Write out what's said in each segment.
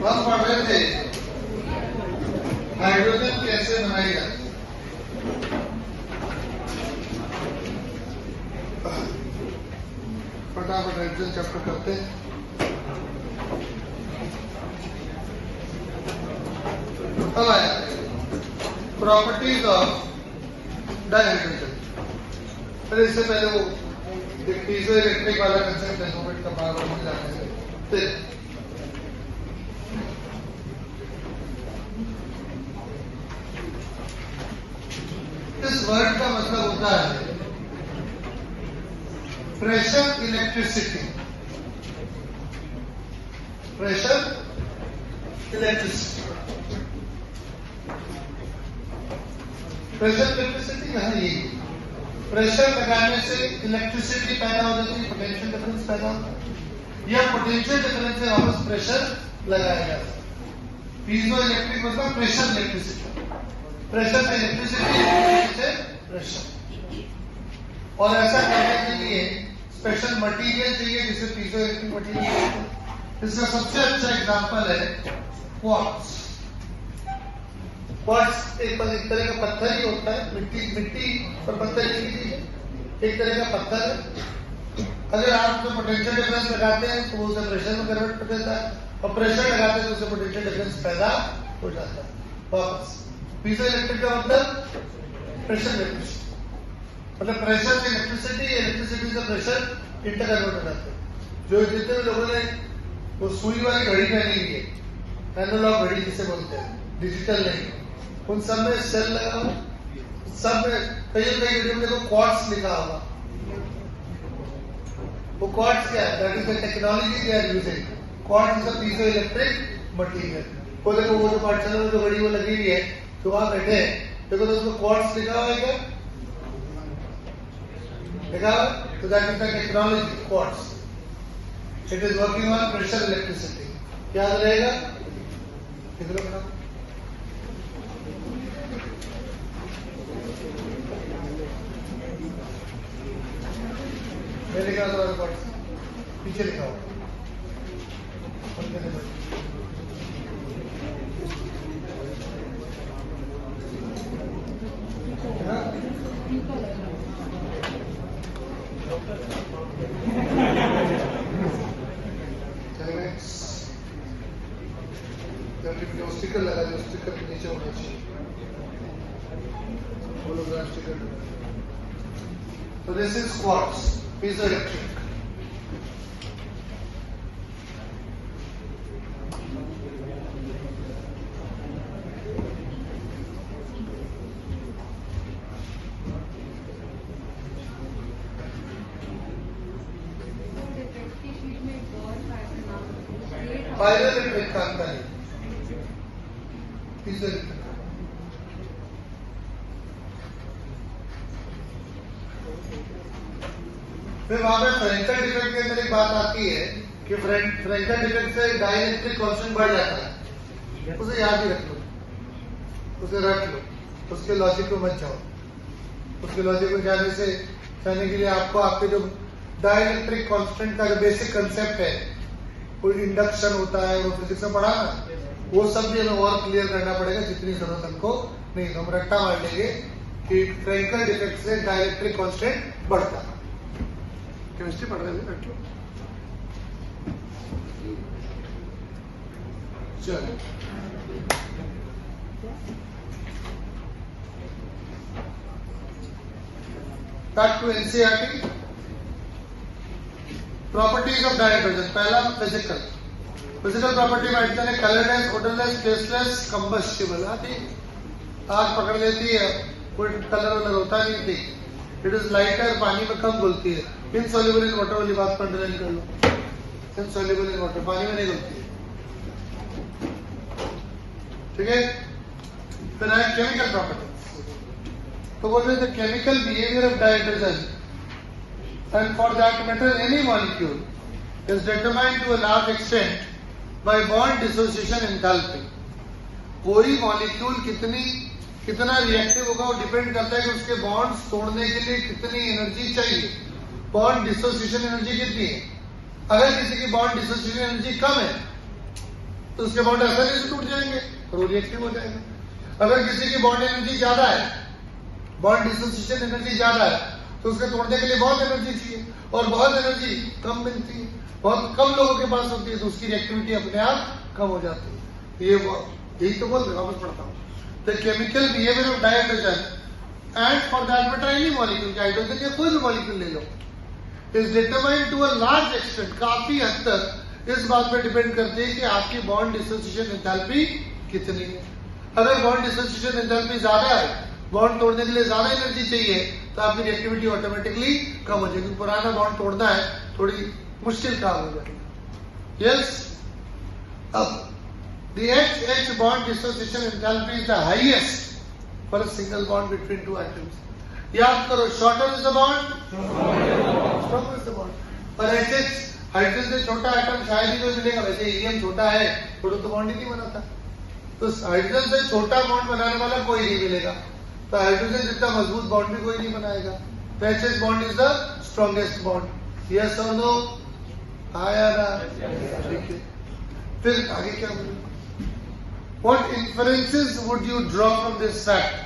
हम पढ़ रहे थे हाइड्रोजन कैसे बनाई जाती है। फटाफट हाइड्रोजन चैप्टर करते हैं। अब आया प्रॉपर्टीज ऑफ डाइहाइड्रोजन। अरे इससे पहले वो पीजो इलेक्ट्रिक वाला कंसेप्ट है, मोमेंट का पावर मिल जाने से फिर इस वर्ड का मतलब होता है pressure electricity. Pressure electricity, pressure electricity यहाँ ये प्रेशर लगाने से इलेक्ट्रिसिटी पैदा हो जाती है, पोटेंशियल डिफरेंस पैदा होता है, या पोटेंशियल डिफरेंस से वापस प्रेशर लगाया जाता है। पीजो इलेक्ट्रिक मतलब प्रेशर इलेक्ट्रिसिटी, प्रेशर से इलेक्ट्रिसिटी से प्रेशर। और ऐसा करने के लिए स्पेशल मटेरियल चाहिए जिसे पीजो इलेक्ट्रिक मटेरियल कहते हैं। इसका सबसे अच्छा एग्जांपल है क्वार्ट्ज। क्वार्ट्ज एक तरह का पत्थर ही होता है, मिट्टी पर पत्थर की एक तरह का पत्थर है। अगर आप उसमें पोटेंशियल डिफरेंस लगाते हैं तो उसे प्रेशर में कन्वर्ट कर देता है, और प्रेशर लगाते हैं तो उसे पोटेंशियल डिफरेंस पैदा हो जाता है वापस। पीजो इलेक्ट्रिक का मतलब प्रेशर इलेक्ट्रिसिटी, मतलब प्रेशर से इलेक्ट्रिसिटी, इलेक्ट्रिसिटी से प्रेशर इंटरकन्वर्ट हो जाते हैं। जो जितने भी लोगों ने वो सुई वाली घड़ी पहनी हुई है, एनालॉग घड़ी जिसे बोलते हैं, डिजिटल नहीं, उन सब में सेल लगा हुआ, सब में कई वीडियो में देखो क्वार्ट्ज लिखा होगा। वो क्वार्ट्ज क्या है? That is the technology they are using. Quartz is a piezo electric material. वो देखो वो जो पाठशाला में जो घड़ी वो लगी हुई है, तो वहां बैठे हैं, देखो तो उसमें क्वार्ट्ज लिखा हुआ है क्या? लिखा हुआ? तो that is the technology quartz. It is working on pressure electricity. याद रहेगा? कितने बना मैं लिखा था पीछे लिखा हुआ स्टिकर लगा दो, स्टिकर के नीचे होना चाहिए होलोग्राम स्टिकर। तो this is quartz piezo electric. Pyro electric काम का है पीजो इलेक्ट्रिक। फिर वहां पे फ्रेंकल डिफेक्ट के अंदर एक बात आती है कि फ्रेंकल डिफेक्ट से डाइलेक्ट्रिक कांस्टेंट बढ़ जाता है। उसे याद ही रख लो, उसे रख लो, उसके लॉजिक को मत जाओ। उसके लॉजिक में जाने के लिए आपको आपके जो डाइलेक्ट्रिक कांस्टेंट का जो बेसिक कंसेप्ट है, कोई इंडक्शन होता है, वो फिजिक्स में पढ़ा ना, वो सब भी हमें और क्लियर करना पड़ेगा जितनी जरूरत हमको नहीं। हम रट्टा मार लेंगे कि फ्रेंकल डिफेक्ट से डाइलेक्ट्रिक कांस्टेंट बढ़ता है। केमिस्ट्री पढ़ रहे थे रख लो। चलो back to NCERT. Properties of dihydrogen. पहला फिजिकल प्रॉपर्टी में हाइड्रोजन है कलरलेस, ओडरलेस, टेस्टलेस, कंबस्टिबल। आग पकड़ लेती है, कोई कलर वलर होता नहीं थी। इट इज लाइटर, पानी में कम घुलती है। इनसॉल्युबल इन वाटर वाली बात अंडरलाइन कर लो। इनसॉल्युबल इन वाटर, पानी में नहीं घुलती है, ठीक है। फिर है केमिकल प्रॉपर्टी। तो बोल रहे थे chemical behaviour of dihydrogen and for that matter any molecule is determined to a large extent by bond dissociation enthalpy। कोई मॉलिक्यूल कितना रिएक्टिव होगा वो डिपेंड करता है कि उसके बॉन्ड्स तोड़ने के लिए कितनी एनर्जी चाहिए। बॉन्ड डिसोसिएशन एनर्जी कितनी है? अगर किसी की बॉन्ड डिसोसिएशन एनर्जी कम है तो उसके बॉन्ड आसानी से टूट जाएंगे और वो रिएक्टिव हो जाएगा। अगर किसी की बॉन्ड एनर्जी ज्यादा है, बॉन्ड डिसोसिएशन एनर्जी ज्यादा है, तो उसके तोड़ने के लिए बहुत एनर्जी चाहिए और बहुत एनर्जी कम मिलती है, बहुत कम लोगों के पास होती है, तो उसकी रिएक्टिविटी अपने आप कम हो जाती है। ये यही तो बोल रहा वापस पढ़ता हूँ। The chemical behaviour of dihydrogen and for that matter any molecule, hydrogen या कोई भी मॉलिक्यूल ले लो, is determined to a large extent, काफी हद तक इस बात पे डिपेंड करती है कि आपकी बॉन्ड डिसोसिएशन एंथैल्पी कितनी है। अगर बॉन्ड डिसोसिएशन एंथैल्पी ज्यादा है, बॉन्ड तोड़ने के लिए ज्यादा एनर्जी चाहिए, तो आपकी रिएक्टिविटी ऑटोमेटिकली कम हो जाएगी। पुराना बॉन्ड तोड़ना है थोड़ी मुश्किल काम हो जाएगी। यस, अब the H bond dissociation enthalpy is the highest for a single bond between two atoms. याद करो, shorter is the bond, stronger is the bond. और HH हाइड्रोजन से छोटा एटम शायद ही कोई मिलेगा, वैसे हीलियम छोटा है, तो बॉन्ड ही नहीं बनाता, तो हाइड्रोजन से छोटा बॉन्ड बनाने वाला कोई नहीं मिलेगा, तो हाइड्रोजन जितना मजबूत बॉन्ड भी कोई नहीं बनाएगा। तो HH bond is the strongest bond. Yes और नो? आया ना? ठीक है, फिर आगे क्या बोलूं? What inferences would you draw from this fact?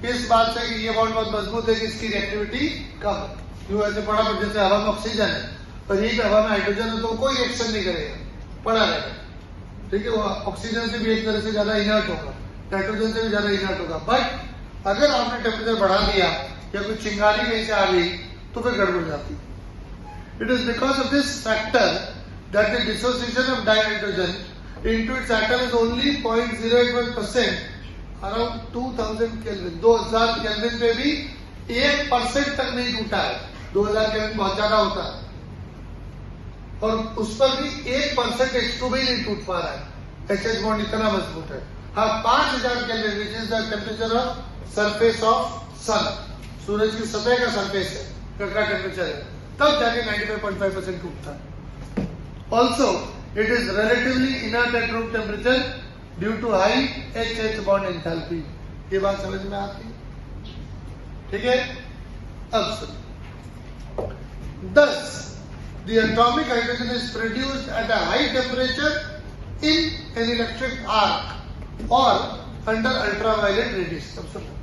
इस बात से कि ये बॉन्ड बहुत मजबूत है कि इसकी रिएक्टिविटी कम है। क्यों ऐसे पढ़ा? पर जैसे हवा में ऑक्सीजन है और यही हवा में हाइड्रोजन है, तो कोई रिएक्शन नहीं करेगा, पड़ा रहेगा, ठीक है। वो ऑक्सीजन से भी एक तरह से ज्यादा इनर्ट होगा, नाइट्रोजन से भी ज्यादा इनर्ट होगा। बट अगर आपने टेम्परेचर बढ़ा दिया या कोई चिंगारी कहीं से आ गई तो फिर गड़बड़ जाती। It is because of this factor that the dissociation of dihydrogen into its atom is only 0.081%, around 2000 kelvin, 2000 kelvin पे भी 1% तक नहीं टूटा है। 2000 केल्विन बहुत ज्यादा होता है, और उस पर भी 1% H2 भी नहीं टूट पा रहा है। HH बॉन्ड इतना मजबूत है। हाँ, 5000 kelvin which is the temperature of surface of sun, सूरज की सतह का सरफेस है, का टेम्परेचर है, तब जाके 95.5% टूटता है। Also it is relatively inert at room temperature due to high HH bond enthalpy। ये बात समझ में आती है? ठीक है। अब सुनो, thus the atomic hydrogen is produced at a high temperature in an electric arc or under ultraviolet radiation। अब सुनो,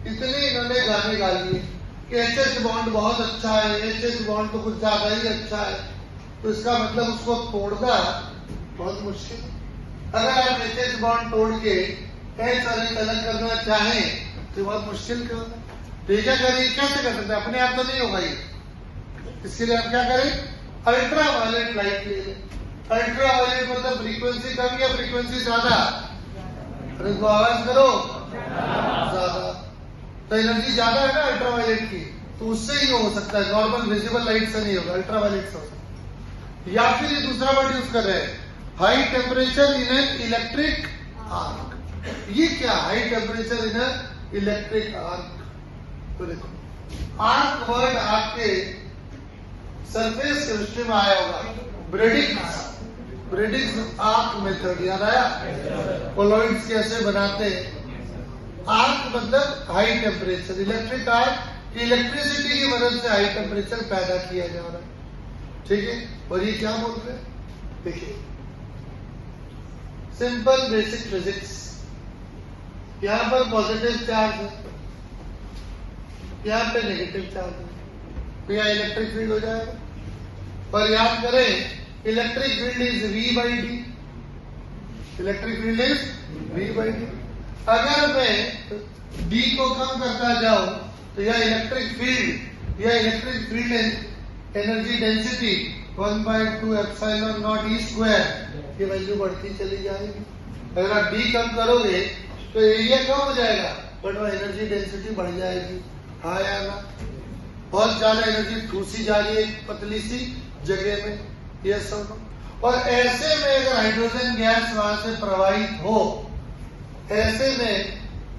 इतने इन्होंने गाने गा लिए कि HH बॉन्ड बहुत अच्छा है, HH बॉन्ड तो कुछ ज्यादा ही अच्छा है, तो इसका मतलब उसको तोड़ना बहुत मुश्किल है। अगर आप HH बॉन्ड तोड़ के H और H अलग करना चाहें तो बहुत मुश्किल क्यों है? तो क्या करें? कैसे कर सकते हैं? अपने आप तो नहीं होगा ये। इसके लिए हम क्या करें? अल्ट्रा वायलेट लाइट ले लें। अल्ट्रा वायलेट मतलब फ्रीक्वेंसी कम या फ्रीक्वेंसी ज्यादा? अरे तो आवाज करो, ज्यादा। तो एनर्जी ज्यादा है ना अल्ट्रा वायलेट की, तो उससे ही हो सकता है, नॉर्मल विजिबल लाइट से नहीं होगा, अल्ट्रा वायलेट से हो सकता है। या फिर ये दूसरा वर्ड यूज कर रहे हैं, high temperature in an electric arc. ये क्या? High temperature in an electric arc. तो देखो, आर्क वर्ड आपके सरफेस केमिस्ट्री में आया होगा, ब्रेडिक्स आर्क मेथड, याद आया? कोलॉइड्स कैसे बनाते हैं। आर्क मतलब high temperature, electric arc electricity की मदद से हाई टेम्परेचर पैदा किया जा रहा है, ठीक है। और ये क्या बोल रहे हैं? देखिए, सिंपल बेसिक फिजिक्स, यहां पर पॉजिटिव चार्ज है, यहां पे नेगेटिव चार्ज है, तो यहां इलेक्ट्रिक फील्ड हो जाएगा। और याद करें, electric field is V by D, electric field is V by D. अगर मैं D को कम करता जाऊं तो यह electric field energy density 1/2 epsilon not E square की वैल्यू बढ़ती चली जाएगी। अगर आप D कम करोगे तो एरिया कम हो जाएगा, बट वो एनर्जी डेंसिटी बढ़ जाएगी। हाँ या ना? बहुत ज्यादा एनर्जी ठूसी जा रही है पतली सी जगह में, यस और नो? और ऐसे में अगर हाइड्रोजन गैस वहां से प्रवाहित हो, ऐसे में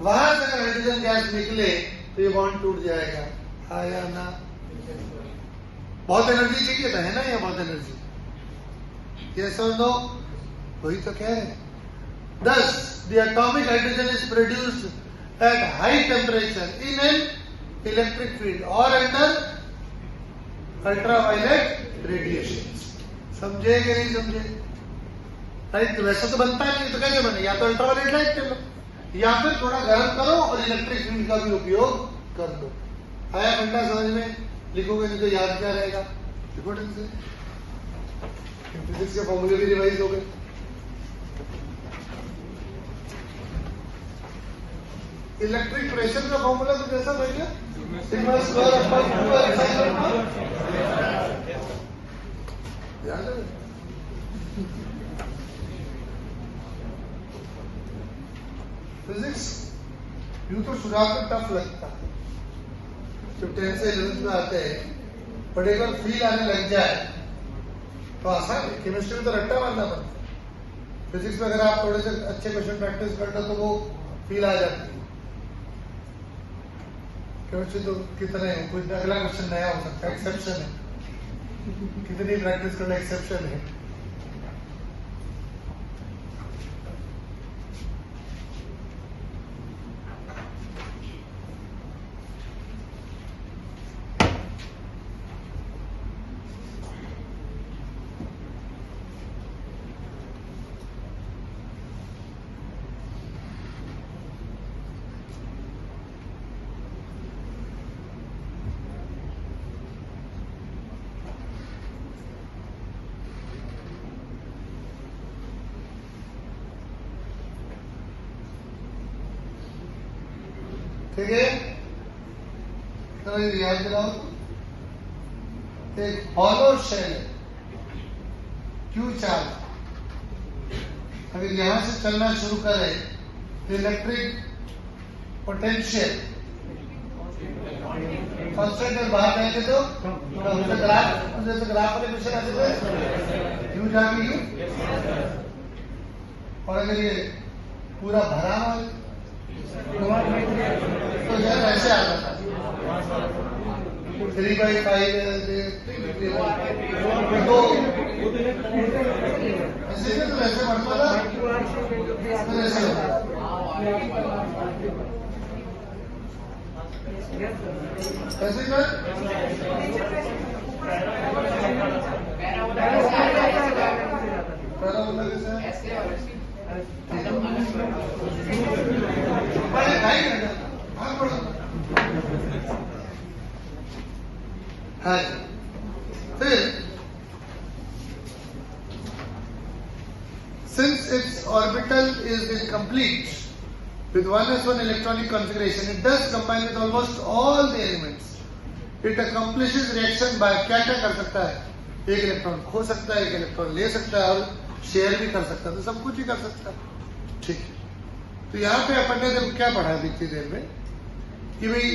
वहां से अगर हाइड्रोजन गैस निकले तो ये बॉन्ड टूट जाएगा। हाँ या ना? बहुत एनर्जी चाहिए था, है ना? ये बहुत एनर्जी, यस और नो? वही तो कह रहे हैं। Thus, the atomic hydrogen is produced at high temperature in an electric field or under ultraviolet radiation। समझे कि नहीं समझे? राइट। वैसे तो बनता नहीं, तो कैसे बने? या तो अल्ट्रावायलेट लाइट ले लो, या फिर थोड़ा गर्म करो और इलेक्ट्रिक फील्ड का भी उपयोग कर दो। आया फंडा समझ में? लिखोगे नहीं तो याद क्या रहेगा? लिखो ढंग से, फिजिक्स के फॉर्मूले भी रिवाइज हो गए। इलेक्ट्रिक प्रेशर का फॉर्मूला तो कैसा भैया? सिग्मा स्क्वायर अपॉन 2 याद है? फिजिक्स यूं तो शुरुआत में टफ लगता है, जब 10 से 11 में आते हैं, बट एक बार फील आने लग जाए तो आसान है। केमिस्ट्री में तो रट्टा मारना पड़ता है, फिजिक्स में अगर आप थोड़े से अच्छे क्वेश्चन प्रैक्टिस कर लो तो वो फील आ जाती है। केमिस्ट्री तो कितने कुछ अगला क्वेश्चन नया हो सकता है, एक्सेप्शन है, कितनी प्रैक्टिस करना एक्सेप्शन है। ठीक है, तो याद दिलाओ, एक हॉलो शेल क्यू चार्ज अगर यहां से चलना शुरू करे तो इलेक्ट्रिक पोटेंशियल कांस्टेंट में बाहर जाएंगे तो ग्राफ वाले क्वेश्चन आते थे क्यू जाएगी यू, और अगर ये पूरा भरा हुआ तो यार ऐसे आता था 3/5 तो ऐसे बढ़ता था, ऐसे फिर since its orbital is incomplete with 1s1 electronic configuration, it does combine with almost all the elements. It accomplishes reaction by क्या कर सकता है? एक इलेक्ट्रॉन खो सकता है, एक इलेक्ट्रॉन ले सकता है और शेयर भी कर सकता है, तो सब कुछ ही कर सकता है। ठीक है, तो यहाँ पे अपन ने जब क्या पढ़ा इतनी देर में कि भाई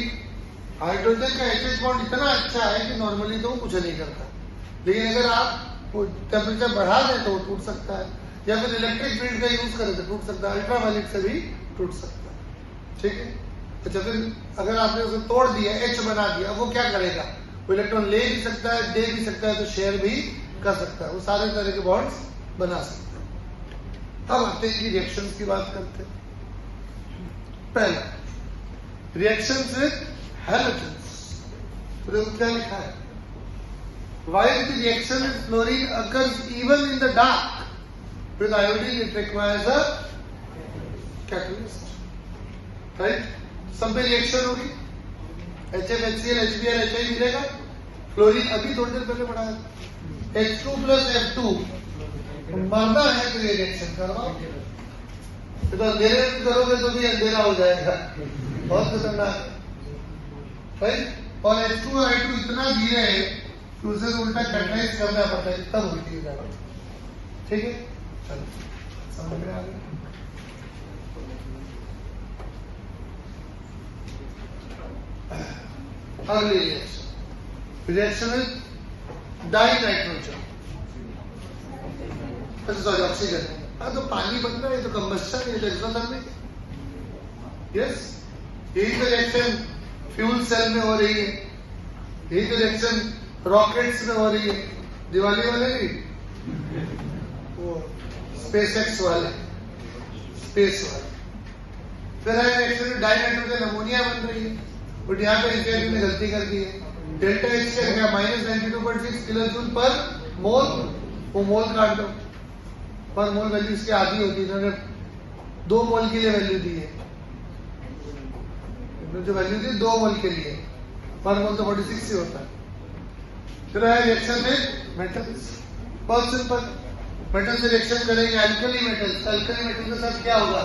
हाइड्रोजन का एचएच बॉन्ड इतना अच्छा है कि नॉर्मली तो वो कुछ नहीं करता, लेकिन अगर आप टेम्परेचर बढ़ा दें तो वो टूट सकता है, या फिर इलेक्ट्रिक फील्ड का यूज करें तो टूट सकता है, अल्ट्रावायलेट से भी टूट सकता है। ठीक है, अच्छा फिर अगर आपने उसे तोड़ दिया, एच बना दिया, वो क्या करेगा? वो इलेक्ट्रॉन ले भी सकता है, दे भी सकता है, तो शेयर भी कर सकता है, वो सारे तरह के बॉन्ड्स बना सकता है। अब आते हैं रिएक्शंस की बात करते हैं। पहला रिएक्शंस विद हैलोजेंस, तो क्या लिखा है? While the reaction with fluorine occurs even in the dark, with iodine it requires a catalyst. Right? सब में रिएक्शन होगी, HFHCl, HBr, HI मिलेगा, फ्लोरीन अभी थोड़ी देर पहले पढ़ा है, H2 plus F2 मरना है तो ये रिएक्शन करवाओ, तो अंधेरे में करोगे तो भी अंधेरा हो जाएगा, बहुत खतरनाक। राइट? और H2 और I2 इतना धीरे है कि उसे उल्टा कैटलाइज करना पड़ता है, तब उल्टी हो जाएगा। ठीक है, चलो समझ में आ गया। अगली reaction with dinitrogen, sorry oxygen. हाँ, तो पानी बनना है, तो कंबस्शन है, तो एक्सोथर्मिक। यस, यही तो रिएक्शन फ्यूल सेल में हो रही है, यही तो रिएक्शन रॉकेट्स में हो रही है, दिवाली वाले भी, वो स्पेस एक्स वाले, स्पेस वाले। फिर है रिएक्शन डाइनाइट्रोजन अमोनिया बन रही है, बट यहाँ पे इंजीनियर ने गलती कर दी है, डेल्टा एच क्या गया -92.6 किलो जूल पर मोल, वो मोल काट दो, पर मोल वैल्यू इसकी आधी होती है, इन्होंने 2 मोल के लिए वैल्यू दी है, जो वैल्यू दी 2 मोल के लिए, पर मोल तो 46 ही होता है। फिर है रिएक्शन में मेटल्स, बहुत सिंपल, मेटल से रिएक्शन करेंगे अल्कली मेटल्स, अल्कली मेटल के साथ क्या होगा,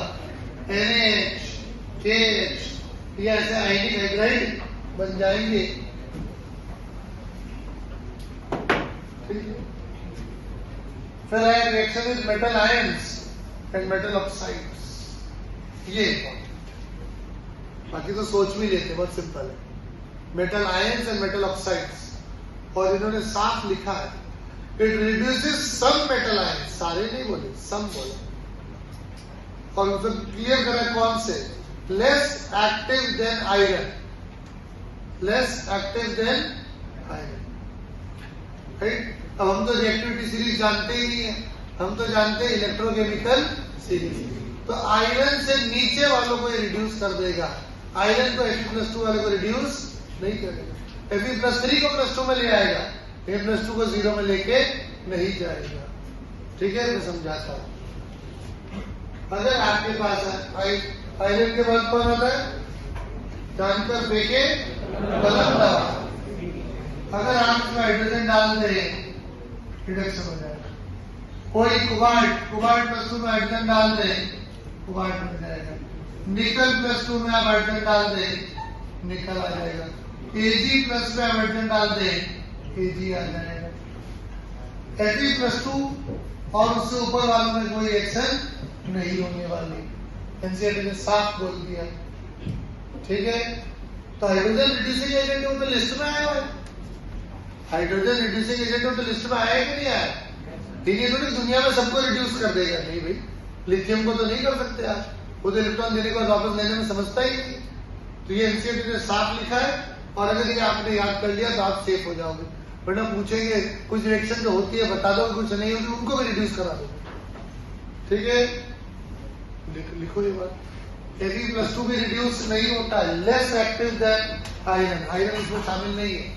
NaH, KH, ये ऐसे आयनिक हाइड्राइड बन जाएंगे। फिर है reaction with metal ions and metal oxides, ये बाकी तो सोच भी लेते, बहुत सिंपल है, metal ions and metal oxides. और इन्होंने साफ लिखा है it reduces some metal ions, सारे नहीं बोले, सम बोले, और मतलब क्लियर करा कौन से, less active than iron, less active than iron, right. अब हम तो रिएक्टिविटी सीरीज जानते ही नहीं है, हम तो जानते हैं इलेक्ट्रोकेमिकल सीरीज, तो आयरन से नीचे वालों को रिड्यूस कर देगा, आयरन को Fe+2 वाले को रिड्यूस नहीं करेगा, Fe+3 को +2 में ले आएगा, Fe+2 को 0 में लेके नहीं जाएगा। ठीक है, मैं समझाता हूं। अगर आपके पास है आयरन के बाद कौन होता है, जानकर फेंके कलम दवा, अगर आप इसमें हाइड्रोजन डाल दें रिडक्शन हो जाएगा। कोई कुबार्ट +2 में हाइड्रोजन डाल दें, कुबार्ट बन जाएगा। निकल +2 में आप हाइड्रोजन डाल दें, निकल आ जाएगा। Ag+ में आप हाइड्रोजन डाल दें, Ag आ जाएगा। Fe+2 और उससे ऊपर वालों में कोई एक्शन नहीं होने वाली, एनसीईआरटी ने साफ बोल दिया। ठीक है, तो हाइड्रोजन रिड्यूसिंग एजेंट तो लिस्ट में आया है, हाइड्रोजन रिड्यूसिंग एजेंट तो लिस्ट में आया कि नहीं आया, ठीक है, थोड़ी दुनिया में सबको रिड्यूस कर देगा, नहीं भाई, लिथियम को तो नहीं कर सकते आप, वो तो इलेक्ट्रॉन देने के बाद वापस लेने में समझता ही नहीं। तो ये एनसीईआरटी ने साफ लिखा है, और अगर ये आपने याद कर लिया तो आप सेफ हो जाओगे, वरना पूछेंगे कुछ रिएक्शन जो होती है बता दो, कुछ नहीं होती उनको भी रिड्यूस करा दो। ठीक है, लिखो ये बात, Fe+2 भी रिड्यूस नहीं होता है, less active than iron, iron इसमें शामिल नहीं है।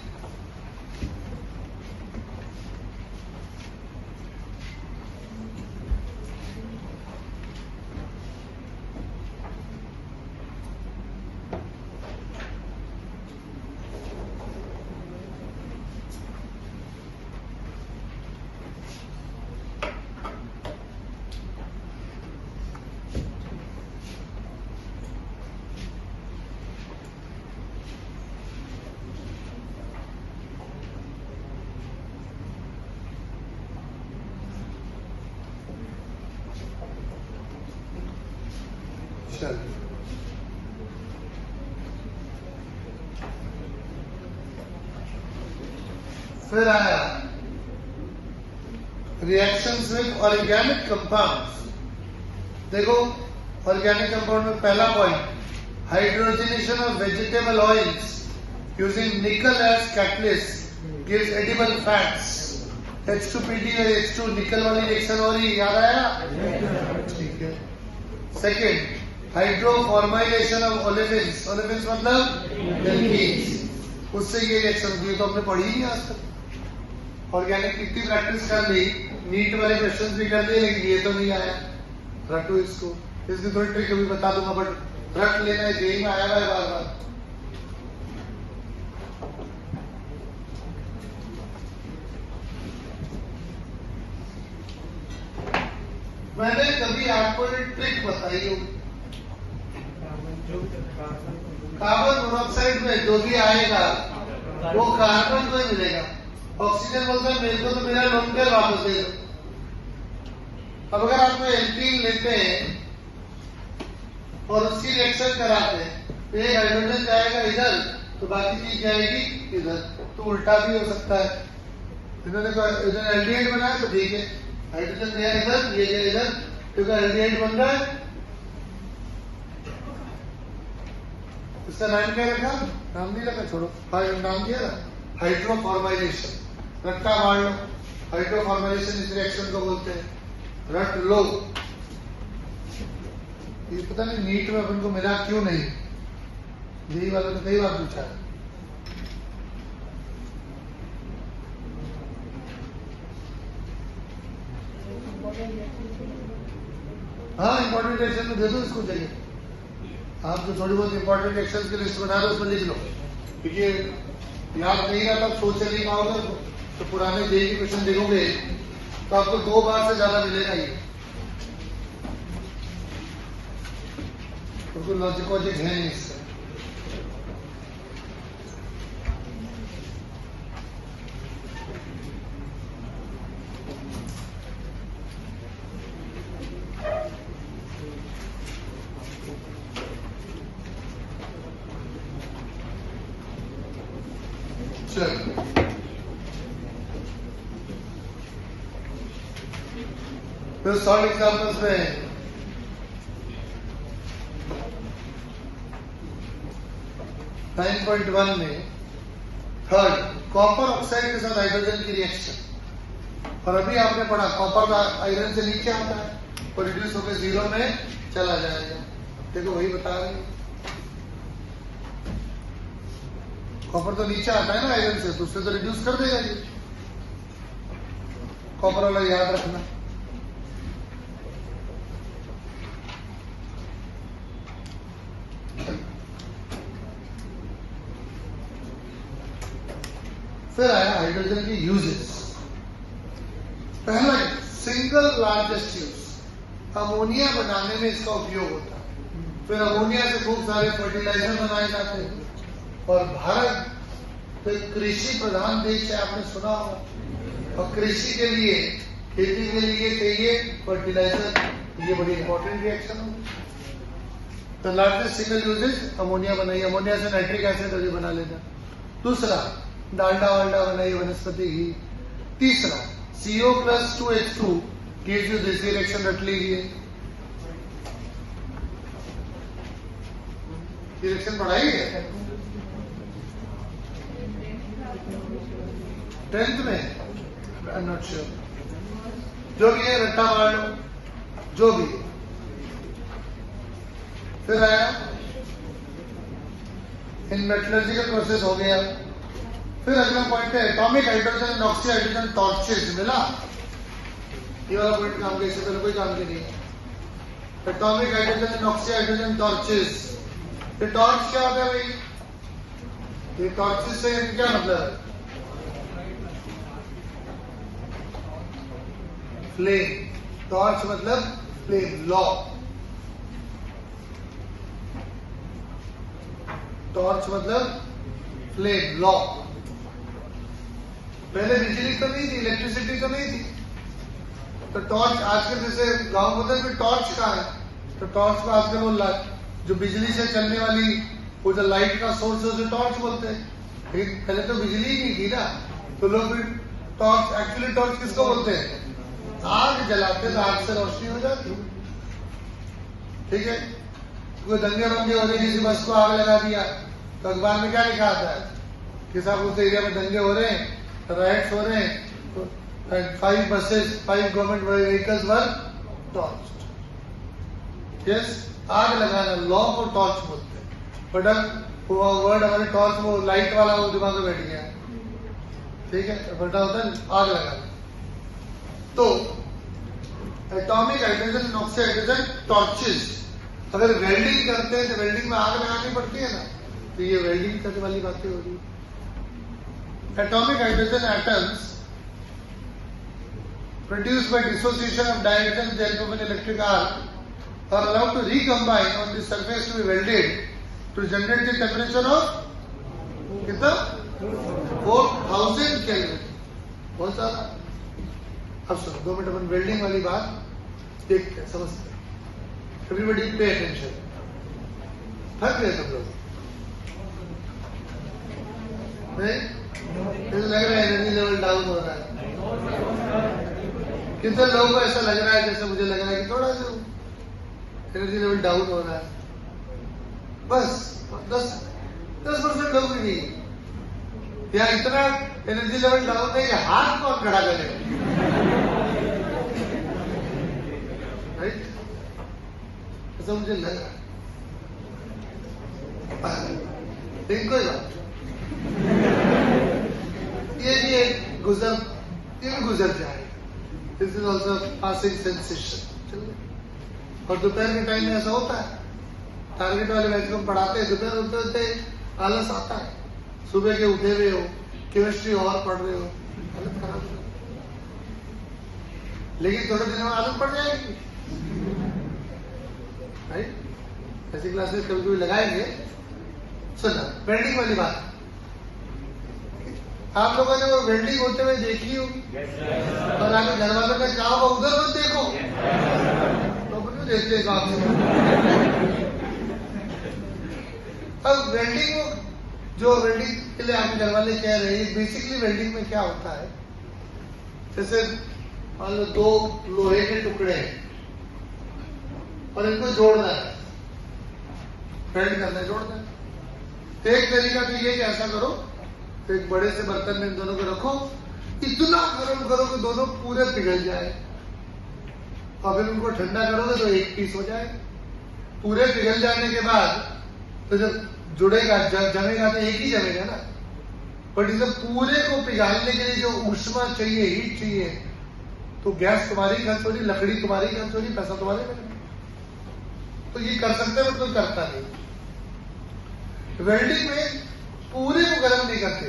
फिर आया रिएक्शंस विद ऑर्गेनिक कंपाउंड्स। देखो ऑर्गेनिक कंपाउंड में पहला point, hydrogenation of vegetable oils using nickel as catalyst gives edible fats. H2PD और H2 निकल वाली रिएक्शन हो रही, याद आया? ठीक है। Second, hydroformylation of olefins, olefins मतलब एल्कीन्स, उससे ये रिएक्शन होती है, तो हमने पढ़ी नहीं आज तक। ऑर्गेनिक कितनी प्रैक्टिस कर ली, नीट वाले क्वेश्चंस भी कर लिए, लेकिन ये तो नहीं आया, रटो इसको, इसकी थोड़ी ट्रिक अभी बता दूंगा, बट रट लेना है, जेई में आया हुआ है बार बार। मैंने कभी आपको ये ट्रिक बताई हो, कार्बन मोनोऑक्साइड में जो भी आएगा वो कार्बन को ही मिलेगा, ऑक्सीजन बोलता है मेरे को तो मेरा लोन पेयर वापस दे दो। अब अगर आप एल्कीन लेते हैं और उसकी रिएक्शन कराते हैं, तो एक हाइड्रोजन जाएगा इधर, तो बाकी चीज जाएगी इधर, तो उल्टा भी हो सकता है। इन्होंने इधर एल्डिहाइड बनाया तो ठीक है, हाइड्रोजन गया इधर, ये गया इधर, क्योंकि एल्डिहाइड बन रहा है। इसका नाम क्या रखा, नाम नहीं रखा, छोड़ो, नाम दिया ना, हाइड्रोफॉर्माइलेशन, रट्टा मार लो, हाइड्रोफॉर्माइलेशन इस रिएक्शन को बोलते हैं, रट लो। ये पता नहीं नीट में अपन को मिला क्यों नहीं, यही वालों ने कई बार पूछा है। हाँ, इंपॉर्टेंट रिएक्शन में दे दो इसको, चाहिए आप जो थोड़ी बहुत इंपॉर्टेंट रिएक्शन की लिस्ट बना रहे हो उसमें लिख लो, क्योंकि याद नहीं रहा तब सोच नहीं पाओगे। तो पुराने जेईई क्वेश्चन देखोगे तो आपको 2 बार से ज्यादा मिलेगा ये, तो लॉजिक वॉजिक है नहीं इससे। फिर सॉल्व एग्जाम्पल्स में 9.1 में थर्ड, कॉपर ऑक्साइड के साथ हाइड्रोजन की रिएक्शन। और अभी आपने पढ़ा कॉपर का आयरन से नीचे आता है और रिड्यूस होकर 0 में चला जाएगा। देखो वही बता रहे हैं, कॉपर तो नीचे आता है ना आयरन से, तो उससे तो रिड्यूस कर देगा ये। कॉपर वाला याद रखना। फिर आया हाइड्रोजन की यूजेस। पहला, सिंगल लार्जेस्ट यूज, अमोनिया बनाने में इसका उपयोग होता है। फिर अमोनिया से खूब सारे फर्टिलाइजर बनाए जाते हैं। और भारत तो कृषि प्रधान देश है, आपने सुना होगा, और कृषि के लिए, खेती के लिए चाहिए फर्टिलाइजर, ये बड़ी इंपॉर्टेंट रिएक्शन होगी। तो लार्जेस्ट सिंगल यूजेज अमोनिया बनाई, अमोनिया से नाइट्रिक एसिड अभी बना लेना। दूसरा, डालडा वाल्डा बनाई, वनस्पति घी। तीसरा, CO+2H2 gives you this reaction, रट लीजिए। रिएक्शन पढ़ाई है 10th में, आई एम नॉट श्योर, जो भी है रट्टा मार लो, जो भी है। फिर आया इन मेटलर्जिकल प्रोसेस हो गया। फिर अगला पॉइंट है atomic hydrogen and oxy hydrogen torches. मिला ये वाला पॉइंट, काम के इससे पहले कोई काम के नहीं। Atomic hydrogen and oxy hydrogen torches. ये टॉर्च क्या होता है भाई? ये टॉर्चेज से क्या मतलब है? फ्लेम। टॉर्च मतलब फ्लेम, लॉ। टॉर्च मतलब फ्लेम, लॉ। पहले बिजली तो नहीं थी, इलेक्ट्रिसिटी तो नहीं थी, तो टॉर्च आजकल जैसे गांव बदल में टॉर्च कहाँ है, तो टॉर्च को आजकल वो जो बिजली से चलने वाली वो जो लाइट का सोर्स है उसे टॉर्च बोलते हैं। लेकिन पहले तो बिजली ही नहीं थी ना, तो लोग फिर टॉर्च, एक्चुअली टॉर्च किसको बोलते हैं? आग जलाते तो आग से रोशनी हो जाती। ठीक है, कोई दंगे बंगे हो रहे, किसी बस को आग लगा दिया तो अखबार में क्या लिखा आता है कि साहब उस एरिया में दंगे हो रहे हैं, राइट्स हो रहे हैं, तो 5 buses, 5 गवर्नमेंट व्हीकल्स वर टॉर्च्ड। यस, आग लगाना, लॉ को टॉर्च बोलते हैं। बट अब वो वर्ड हमारे टॉर्च, वो लाइट वाला वो दिमाग में बैठ गया। ठीक है, बटा होता है आग लगाना। तो atomic hydrogen and oxy hydrogen torches. अगर वेल्डिंग करते हैं तो वेल्डिंग में आग लगानी पड़ती है ना, तो ये वेल्डिंग करने वाली बातें हो रही है। Atomic hydrogen atoms produced by dissociation of dihydrogen with the help of an electric arc are allowed to recombine on the surface to be welded to generate the temperature of कितना 4000 Kelvin। बहुत सारा। अब सुनो 2 minute अपन welding वाली बात देखते हैं, समझते हैं। Everybody pay attention। थक गए सब लोग नहीं? लग रहा है एनर्जी लेवल डाउन हो रहा है। कितने लोगों को ऐसा लग रहा है जैसे मुझे लग रहा है कि थोड़ा सा एनर्जी लेवल डाउन हो रहा है? बस 10% लोग भी नहीं। या इतना एनर्जी लेवल डाउन है कि हाथ कौन खड़ा करेगा? राइट, ऐसा मुझे लग रहा है। लेकिन कोई बात, ये भी गुजर जाएगा। This is also passing sensation. और दोपहर के टाइम में ऐसा होता है, टारगेट वाले बैच को हम पढ़ाते हैं, दोपहर होते होते आलस आता है, सुबह के उठे हुए हो, केमिस्ट्री और पढ़ रहे हो, हालत खराब हो, लेकिन थोड़े दिनों में आदत पड़ जाएगी, राइट? ऐसी क्लासेस कभी कभी लगाएंगे। सुना वेल्डिंग वाली बात, आप लोगों ने वो वेल्डिंग होते हुए देखी होगी, और आगे घर वालों ने कहा वो उधर मत देखो, तो क्यों देखते काम से? अब वेल्डिंग, जो वेल्डिंग के लिए आपके घर वाले कह रहे हैं, बेसिकली वेल्डिंग में क्या होता है, जैसे मान लो दो लोहे के टुकड़े हैं और इनको जोड़ना है, वेल्ड करना है, जोड़ना है। तो एक तरीका तो ये कि ऐसा करो, तो एक बड़े से बर्तन में इन दोनों को रखो, इतना गर्म करो कि दोनों पूरे पिघल जाए, और फिर उनको ठंडा करोगे तो एक पीस हो जाए। पूरे पिघल जाने के बाद तो जब जुड़ेगा, जमेगा तो एक ही जमेगा ना, बट इसे पूरे को पिघालने के लिए जो ऊष्मा चाहिए, हीट चाहिए, तो गैस तुम्हारी खर्च हो रही, लकड़ी तुम्हारी खर्च हो रही, पैसा तुम्हारे में। तो ये कर सकते हैं, बट कोई करता नहीं। वेल्डिंग में पूरे को गर्म नहीं करते,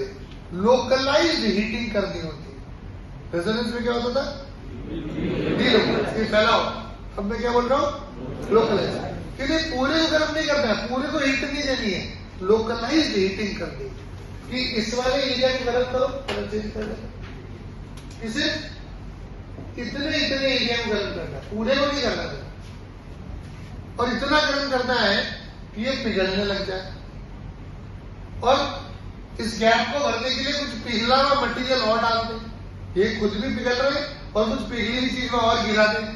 लोकलाइज्ड हीटिंग करनी होती है। रेजोनेंस में क्या होता था? डीलोकलाइज्ड, फैलाओ। अब मैं क्या बोल रहा हूँ? लोकलाइज्ड। क्योंकि पूरे को गर्म नहीं करना है, पूरे को हीट नहीं देनी है, लोकलाइज्ड हीटिंग करनी है कि इस वाले एरिया को गर्म करो, कलर चेंज कर दो, इसे इतने एरिया को गर्म करना है, पूरे को नहीं करना है, और इतना गर्म करना है कि ये पिघलने लग जाए। और इस गैप को भरने के लिए कुछ पिघला हुआ मटेरियल और डाल दें, ये खुद भी पिघल रहे और कुछ पिघली हुई चीज में और गिरा दें,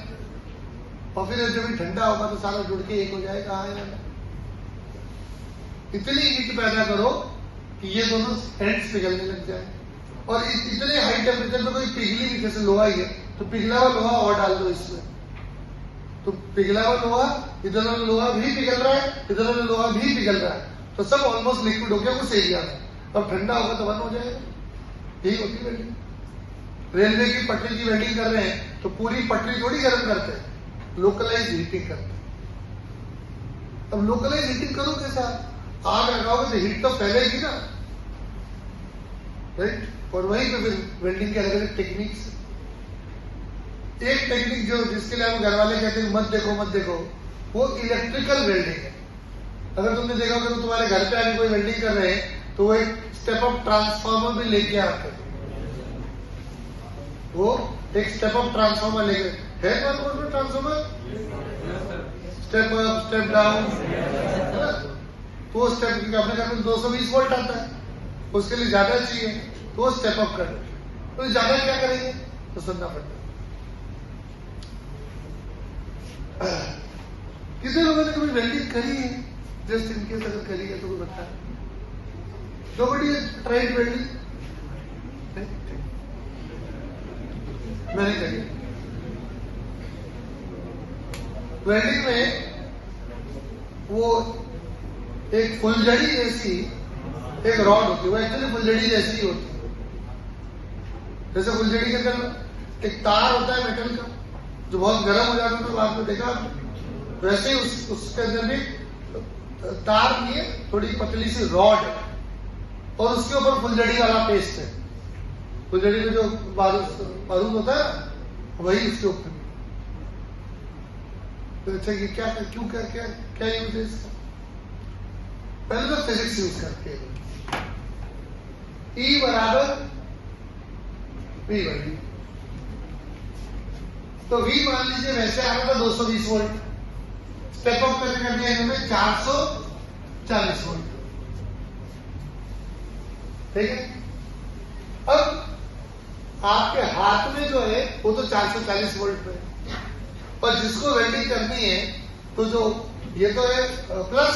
और फिर जब भी ठंडा होगा तो सारा जुड़ के एक हो जाएगा। इतनी हीट पैदा करो कि ये दोनों एंड्स पिघलने लग जाए, और इतने हाई टेम्परेचर में कोई पिघली भी, जैसे लोहा ही है तो पिघला हुआ लोहा और डाल दो इसमें, तो पिघला हुआ लोहा, इधर वाला लोहा भी पिघल रहा है, इधर वाला लोहा भी पिघल रहा है, तो सब ऑलमोस्ट लिक्विड हो गया उस एरिया में, और ठंडा होगा तो बंद हो जाएगा। यही होती है वेल्डिंग। रेलवे की पटरी की वेल्डिंग कर रहे हैं तो पूरी पटरी थोड़ी गर्म करते हैं, लोकलाइज हीटिंग करते हैं। अब लोकलाइज हीटिंग करो कैसा? आग लगाओगे तो हीट तो फैलेगी ना, राइट? और वहीं पे फिर वेल्डिंग के अलग अलग टेक्निक्स। एक टेक्निक जो जिसके लिए हम घर वाले कहते हैं मत देखो मत देखो, वो इलेक्ट्रिकल वेल्डिंग है। अगर तुमने देखा होगा तो तुम्हारे घर पे आगे कोई वेल्डिंग कर रहे हैं तो वो एक स्टेप अप ट्रांसफार्मर भी लेके आते हैं, वो एक स्टेप अप ट्रांसफार्मर लेके है, transformer step up step down, तो वो स्टेप अपने घर में 220 वोल्ट आता है, उसके लिए ज्यादा चाहिए तो वो स्टेप अप कर, तो ज्यादा क्या करेंगे तो सुनना पड़ता है। किसी लोगों ने कभी वेल्डिंग करी है? जस्ट इनकेस अगर करी है तो कोई बता। Nobody tried welding? मैंने करी। वेल्डिंग में वो एक फुलझड़ी जैसी एक रॉड होती है, वो एक्चुअली फुलझड़ी जैसी ही होती है। जैसे फुलझड़ी के अंदर एक तार होता है मेटल का जो बहुत गर्म हो जाता है, तो आपने देखा, वैसे ही उसके अंदर भी तार की है, थोड़ी पतली सी रॉड है, और उसके ऊपर फुलझड़ी वाला पेस्ट है। फुलझड़ी में जो बारूद होता है वही उसके ऊपर। तो अच्छा ये क्या क्यों क्या क्या क्या यूज है इसका? पहले तो फिजिक्स यूज करते हैं, E बराबर V बराबर, तो V मान लीजिए वैसे आ रहा था 220 वोल्ट, स्टेप अप करके कर दिया इन्होंने 440 वोल्ट, ठीक है। अब आपके हाथ में जो है वो तो 440 वोल्ट पे, पर जिसको वेल्डिंग करनी है तो जो ये तो है प्लस,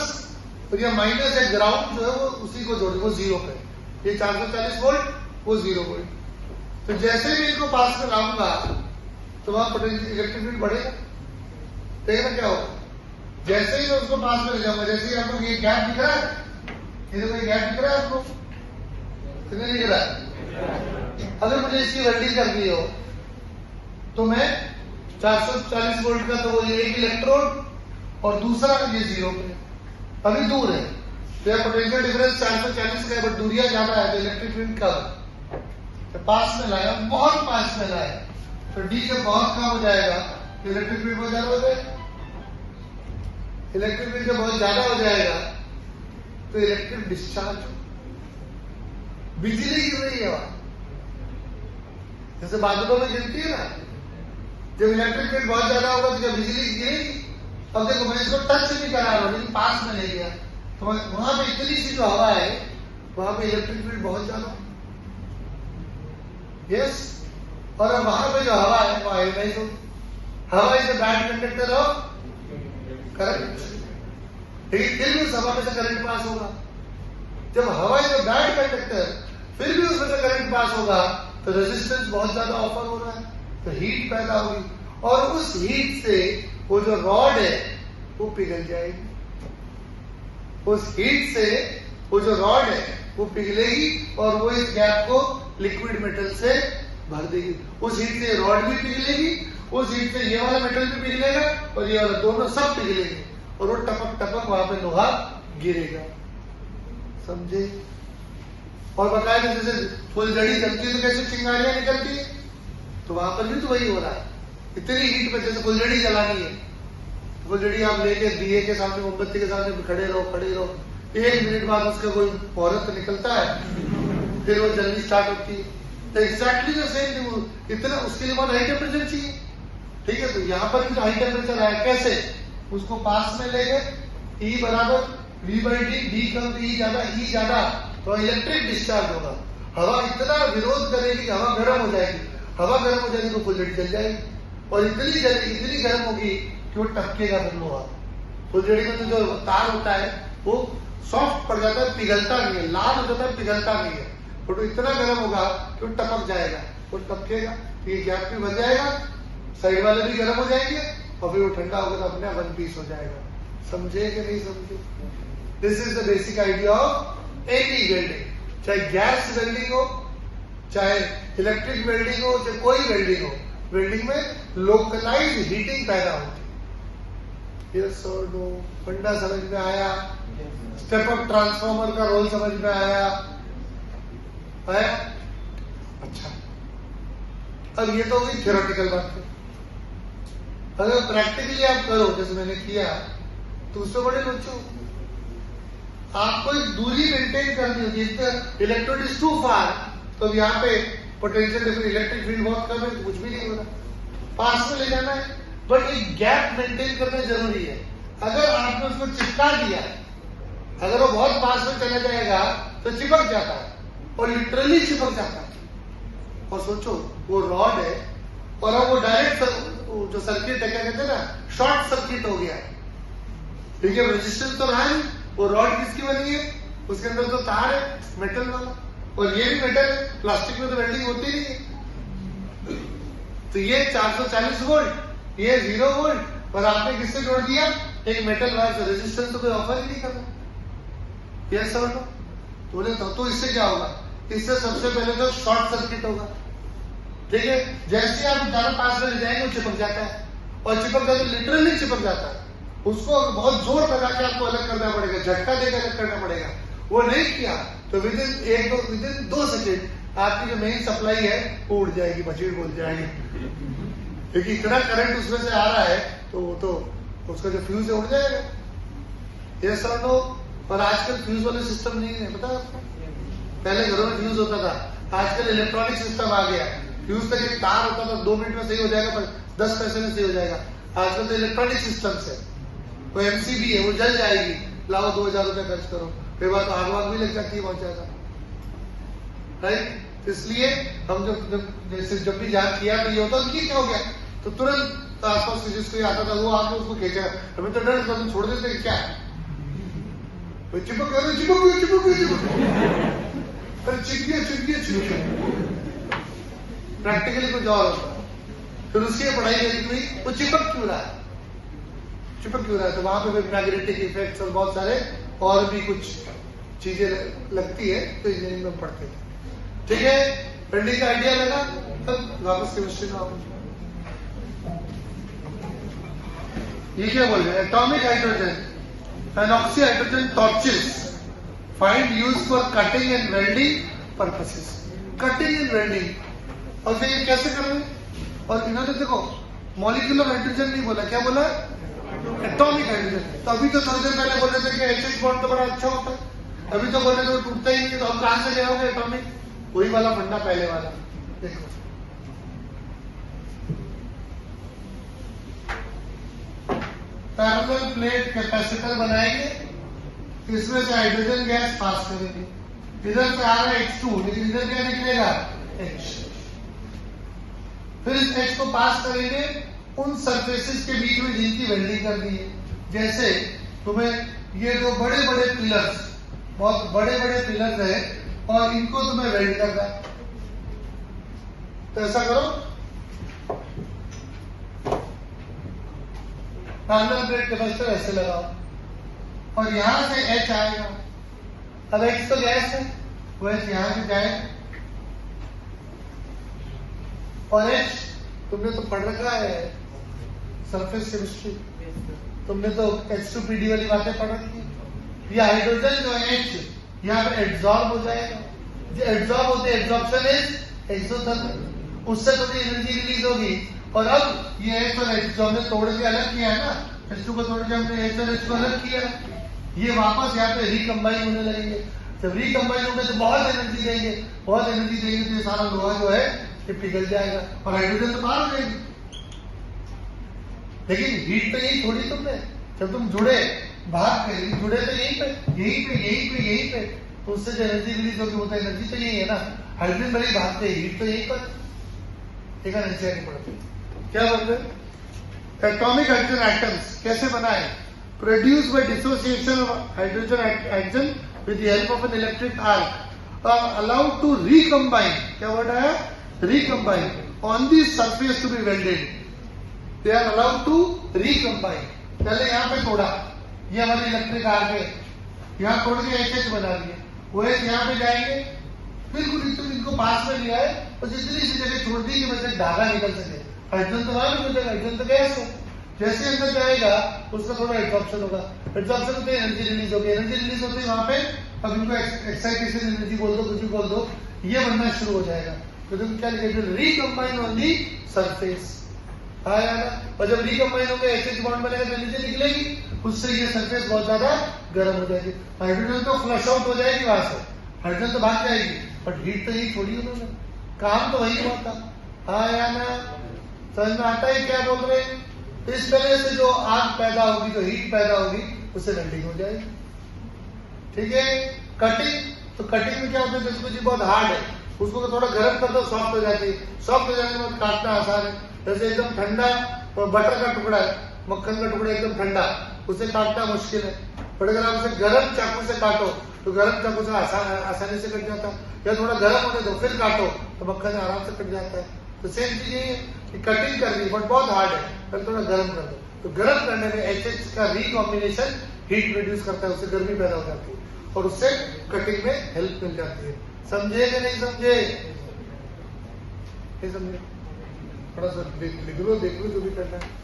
और ये माइनस है, ग्राउंड जो है वो उसी को जोड़े, वो जीरो पे, ये 440 वोल्ट वो 0 वोल्ट। तो जैसे भी इनको पास में लाऊंगा तो वहां पोटेंशियल इलेक्ट्रिक फील्ड बढ़ेगा, देखना क्या होगा। जैसे ही मैं उसको पास में ले जाऊंगा, जैसे ही आपको ये गैप दिख रहा है, ये कोई गैप दिख रहा है आपको? कितने दिख रहा है? अगर मुझे इसकी वेल्डिंग करनी हो तो मैं 440 वोल्ट का तो वो एक इलेक्ट्रोड और दूसरा ये 0 पे, अभी दूर है तो यह पोटेंशियल डिफरेंस 440 का है, बट दूरियां ज्यादा है तो इलेक्ट्रिक फील्ड कम तो पास में लाया, बहुत पास में लाया, तो डी जब बहुत कम हो जाएगा तो इलेक्ट्रिक फील्ड बहुत ज्यादा हो जाएगा। इलेक्ट्रिक फील्ड जब बहुत ज्यादा हो जाएगा तो इलेक्ट्रिक डिस्चार्ज, बिजली गिर रही है वहां, जैसे बादलों में गिरती है ना, जब इलेक्ट्रिक फील्ड बहुत ज्यादा होगा तो जब बिजली गिरेगी। अब देखो मैं इसको टच नहीं करा रहा हूं लेकिन पास में ले गया तो वहां पे इतनी सी जो हवा है वहां पे इलेक्ट्रिक फील्ड बहुत ज्यादा, यस। और अब वहां पे जो हवा है वो आयोनाइज होगी। हवा is the bad conductor of current, लेकिन फिर भी उस हवा में से करंट पास होगा। जब हवा इज द बैड कंडक्टर फिर भी उसमें से करंट पास होगा तो रेजिस्टेंस बहुत ज्यादा ऑफर हो रहा है, तो हीट पैदा होगी और उस हीट से वो जो रॉड है वो पिघल जाएगी। उस हीट से वो जो रॉड है वो पिघलेगी और वो इस गैप को लिक्विड मेटल से भर देगी। उस हीट से रॉड भी पिघलेगी, उस हीट से ये वाला मेटल भी पिघलेगा और ये वाला, दोनों सब पिघलेंगे और वो टपक टपक वहां पे लोहा गिरेगा, समझे। और बताया जैसे फुलझड़ी जलती है तो कैसे चिंगारियां निकलती है, तो वहां पर भी तो वही हो रहा है। इतनी हीट में जैसे फुलझड़ी जलानी है, फुलझड़ी आप लेके दिए के सामने, मोमबत्ती के सामने खड़े रहो, 1 मिनट बाद उसका कोई मुहूर्त निकलता है, फिर वो जल्दी स्टार्ट होती है। तो एग्जैक्टली द सेम, इतना उसके लिए बहुत हाई टेम्परेचर चाहिए, ठीक है। तो यहाँ पर भी जो हाई टेम्परेचर आया कैसे, उसको पास में ले गए, E बराबर V/D, D कम तो E ज्यादा, E ज्यादा तो इलेक्ट्रिक डिस्चार्ज होगा। हवा इतना विरोध करेगी, हवा गर्म हो जाएगी, हवा गर्म हो जाएगी तो फुलझड़ी जल जाएगी और इतनी गर्म होगी कि वो टपकेगा फिर लोहा। फुलझड़ी में तो जो तार होता है वो सॉफ्ट पड़ जाता है, पिघलता नहीं है, लाल हो जाता है, पिघलता नहीं है, बट वो इतना गर्म होगा कि वो टपक जाएगा, वो टपकेगा, ये गैप भी बन जाएगा, साइड वाले भी गर्म हो जाएंगे और फिर वो ठंडा होगा तो अपने वन पीस हो जाएगा। समझे कि नहीं समझे? This is the basic idea of any welding, चाहे गैस वेल्डिंग हो, चाहे इलेक्ट्रिक वेल्डिंग हो, चाहे कोई वेल्डिंग हो, वेल्डिंग में लोकलाइज हीटिंग पैदा होती है। यस और नो, फंडा समझ में आया? स्टेप अप ट्रांसफॉर्मर का रोल समझ में आया? अच्छा, अब ये तो हुई थियोरेटिकल बात है। अगर प्रैक्टिकली आप करो जैसे मैंने किया तो उससे बड़े बच्चों आपको एक दूरी मेंटेन करनी होगी। इलेक्ट्रोड इज टू फार तो यहाँ पे पोटेंशियल इलेक्ट्रिक फील्ड बहुत कम है, कुछ भी नहीं हो रहा, पास में ले जाना है, बट एक गैप मेंटेन करना जरूरी है। अगर आपने उसको चिपका दिया, अगर वो बहुत पास में चला जाएगा तो चिपक जाता है और लिटरली चिपक जाता है। और सोचो वो रॉड है और अब वो डायरेक्ट जो सर्किट है, क्या कहते हैं ना, शॉर्ट सर्किट हो गया, ठीक है। रेजिस्टेंस तो रहा है, वो रॉड किसकी बनी है, उसके अंदर तो तार है मेटल वाला, और ये भी मेटल है, प्लास्टिक में तो वेल्डिंग होती नहीं है। तो ये 440 वोल्ट, ये 0 वोल्ट, और आपने किससे जोड़ दिया, एक मेटल वायर से। रेजिस्टेंस तो कोई ऑफर ही नहीं कर रहा, यस और नो। बोले तो इससे क्या होगा, इससे सबसे पहले तो शॉर्ट सर्किट होगा, ठीक है। जैसे आप ज्यादा पास में ले जाएंगे वो चिपक जाता है, और चिपक जाता है लिटरली चिपक जाता है। उसको बहुत जोर लगा के आपको अलग करना पड़ेगा, झटका देकर अलग करना पड़ेगा। वो नहीं किया तो विदिन 2 सेकेंड आपकी जो मेन सप्लाई है वो उड़ जाएगी, मशीन बोल जाएगी, क्योंकि इतना करंट उसमें से आ रहा है तो वो तो उसका जो फ्यूज है उड़ जाएगा, यस और नो। और आजकल फ्यूज वाले सिस्टम नहीं है, पता है आपको? पहले घरों में फ्यूज होता था, आजकल इलेक्ट्रॉनिक सिस्टम आ गया। फ्यूज तक एक तार होता था, 2 मिनट में सही हो जाएगा, पर 10 पैसे में सही हो जाएगा। आजकल तो इलेक्ट्रॉनिक सिस्टम है, वो एमसीबी है, वो जल जाएगी, लाओ 2000 रुपए खर्च करो, फिर बात आग वाग भी लग जाती है बहुत ज्यादा, राइट। इसलिए हम जब भी जांच किया तो ये होता कि क्या हो गया, तो तुरंत आसपास से जिसको आता था वो आके उसको खींचा। हमें तो डर था, छोड़ देते क्या है, चिपक गया, प्रैक्टिकली कुछ और होता है। फिर उसकी पढ़ाई करी हुई, वो चिपक क्यों रहा है, तो वहां पे मैग्नेटिक इफेक्ट्स और बहुत सारे और भी कुछ चीजें लगती है, तो इंजीनियरिंग में पढ़ते थे, ठीक है। वेल्डिंग का आइडिया लगा, तब वापस केमिस्ट्री में आओ। ये क्या बोल रहे हैं? Atomic hydrogen and oxy hydrogen torches find use for cutting and welding purposes. Cutting and welding, और फिर ये कैसे कर रहे हैं? और इन्होंने देखो मॉलिक्यूलर हाइड्रोजन नहीं बोला, क्या बोला? Atomic hydrogen. तो अभी तो थोड़ी देर पहले बोल रहे थे कि एचएच बॉन्ड तो बड़ा अच्छा होता है, अभी तो बोल रहे थे वो टूटता ही नहीं है, तो अब कहां से गया होगा एटॉमिक? वही वाला फंडा पहले वाला। देखो पैरेलल प्लेट कैपेसिटर बनाएंगे, इसमें से हाइड्रोजन गैस पास करेंगे, इधर से आ रहा है H2, लेकिन इधर क्या निकलेगा? H। फिर इस H को पास करेंगे उन सरफेसेस के बीच में जिनकी वेल्डिंग कर दी है। जैसे तुम्हें ये दो बड़े बड़े पिलर्स, बहुत बड़े बड़े पिलर्स है, और इनको तुम्हें वेल्ड करना है, तो ऐसा करो, पैरेलल प्लेट कैपेसिटर ऐसे लगाओ, और यहां से H आएगा। अब H तो गैस है, वो H यहां से जाएगा, और H तुमने तो पढ़ रखा है सरफेस केमिस्ट्री, तुमने तो H2PD वाली बातें पढ़ रखी है। ये हाइड्रोजन जो है H यहाँ पे एब्जॉर्ब हो जाएगा, जो एब्जॉर्ब होते हैं एब्जॉर्प्शन इज एक्सोथर्मल, उससे थोड़ी एनर्जी रिलीज होगी। और अब ये H और H जो हमने तोड़ के अलग किया है ना, H2 को तोड़ के हमने H और H को अलग किया, ये वापस यहाँ पे रिकम्बाइन होने लगेंगे। जब रिकम्बाइन होंगे तो बहुत एनर्जी देंगे, बहुत एनर्जी देंगे तो ये सारा लोहा जो है ये पिघल जाएगा और हाइड्रोजन तो बाहर हो जाएगी। लेकिन हीट तो यही थोड़ी तुमने, जब तुम जुड़े भाग गए, जुड़े तो यहीं पे, यहीं पे, यहीं पे, यहीं पे, तो उससे जो एनर्जी रिलीज होगी वो तो एनर्जी तो यही है ना। हाइड्रोजन भले भागते हैं, हीट तो यहीं पर, ठीक है, नीचे आनी पड़ती। क्या बोलते हैं? एटॉमिक हाइड्रोजन एटम्स कैसे बनाए? Produce by dissociation of hydrogen atom with the help of an electric arc, allowed to recombine, क्या वर्ड है? Recombine on the surface to be welded. They are allowed to recombine. पहले यहाँ पे तोड़ा, ये हमारी इलेक्ट्रिक आर्क है, यहाँ तोड़ के HH बना दिया, वो यहाँ पे जाएंगे, बिल्कुल इनको पास में लिया है और जितनी सी जगह छोड़ दी कि मतलब धागा निकल सके। हाइड्रोजन तो वहां भी मिलेगा, हाइड्रोजन तो गैस है, जैसे अंदर जाएगा उसका थोड़ा एब्जॉर्प्शन होगा, एब्जॉर्प्शन होते एनर्जी रिलीज होगी, एनर्जी रिलीज होते वहां पे अब इनको एक्साइटेशन एनर्जी बोल दो, कुछ भी बोल दो, ये बनना शुरू हो जाएगा। तो तुम क्या लिखेंगे? Recombine on the surface. आया ना? और जब रिकम्बाइन होकर HH बॉन्ड बनेगा तो नीचे निकलेगी, उससे ये सरफेस बहुत ज्यादा गर्म हो जाएगी, हाइड्रोजन तो फ्लश आउट हो जाएगी वहां से, हाइड्रोजन तो भाग जाएगी, बट हीट तो यही छोड़ी उन्होंने, काम तो वही हुआ था। आया ना? समझ में आता है क्या बोल रहे हैं? इस तरह से जो आग पैदा होगी, जो हीट पैदा होगी, उससे वेल्डिंग हो जाएगी। ठीक है? कटिंग, तो कटिंग में क्या होता है? जिसको जी बहुत हार्ड है उसको थोड़ा गर्म कर दो, सॉफ्ट हो जाती है, सॉफ्ट हो जाने के बाद काटना आसान है। जैसे एकदम ठंडा बटर का टुकड़ा है, मक्खन का टुकड़ा एकदम ठंडा, उसे काटना मुश्किल है, बट अगर आप उसे गर्म चाकू से काटो तो गर्म चाकू से आसानी से कट जाता है, या थोड़ा गर्म होने दो फिर काटो तो मक्खन आराम से कट जाता है। तो सेम चीज यही है कि कटिंग करनी बट बहुत हार्ड है, फिर थोड़ा गर्म कर दो, तो गर्म करने में HH का रिकॉम्बिनेशन हीट प्रोड्यूस करता है, उससे गर्मी पैदा हो जाती है और उससे कटिंग में हेल्प मिल जाती है। समझे कि नहीं समझे? नहीं समझे? थोड़ा सा देख लो जो भी करना है।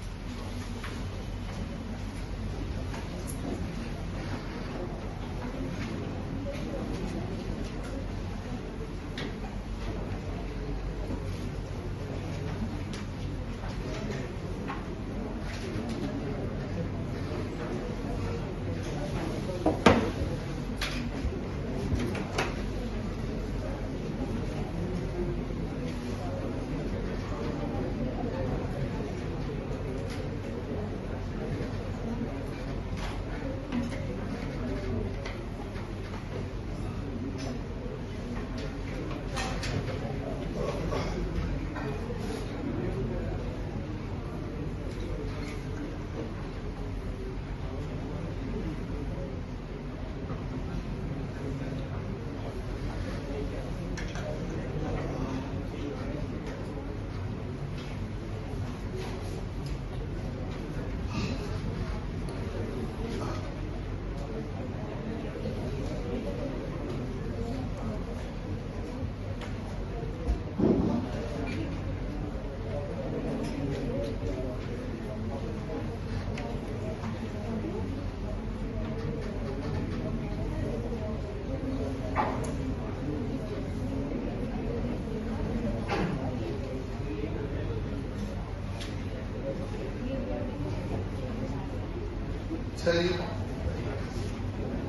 चलिए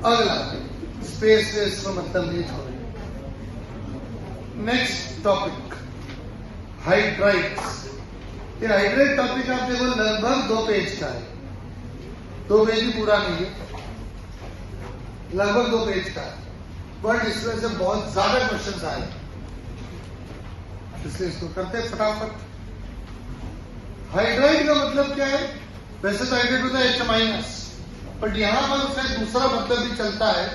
अगला स्पेस वेस का मतलब नहीं छोड़ेंगे। Next topic hydrides. ये हाइड्राइड टॉपिक आप देखो लगभग 2 पेज का है, 2 पेज भी पूरा नहीं है, लगभग 2 पेज का है, बट इसमें से बहुत ज्यादा क्वेश्चंस आए, इसलिए इसको करते हैं फटाफट। हाइड्राइड का मतलब क्या है? वैसे तो हाइड्राइड होता है H-, बट यहां पर उसका दूसरा मतलब भी चलता है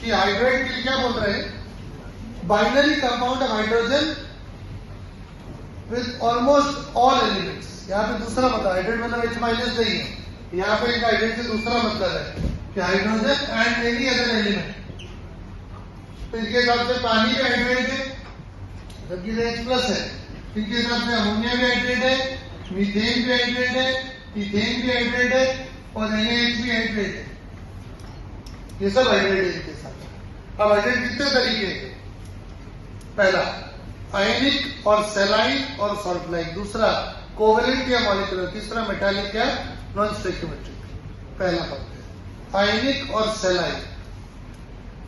कि हाइड्राइड के लिए क्या बोल रहे हैं? Binary compound of hydrogen with almost all elements. यहाँ पे दूसरा मतलब हाइड्राइड मतलब H- नहीं है, यहाँ पे हाइड्राइड से दूसरा मतलब है कि hydrogen and any other element. तो इसके हिसाब से पानी भी हाइड्राइड है, जबकि H+ है। इनके हिसाब से अमोनिया भी हाइड्रेट है, मीथेन भी हाइड्रेट है, इथेन भी हाइड्रेट है और NaH भी हाइड्रेट है। ये सब हाइड्रेट है इनके साथ। अब हाइड्रेट कितने तरीके के? पहला आयनिक और सेलाइन और सॉल्ट लाइक, दूसरा कोवेलेंट या मॉलिक्यूलर, तीसरा मेटालिक या नॉन स्टोइकियोमेट्रिक। पहला पढ़ते हैं आयनिक और सेलाइन।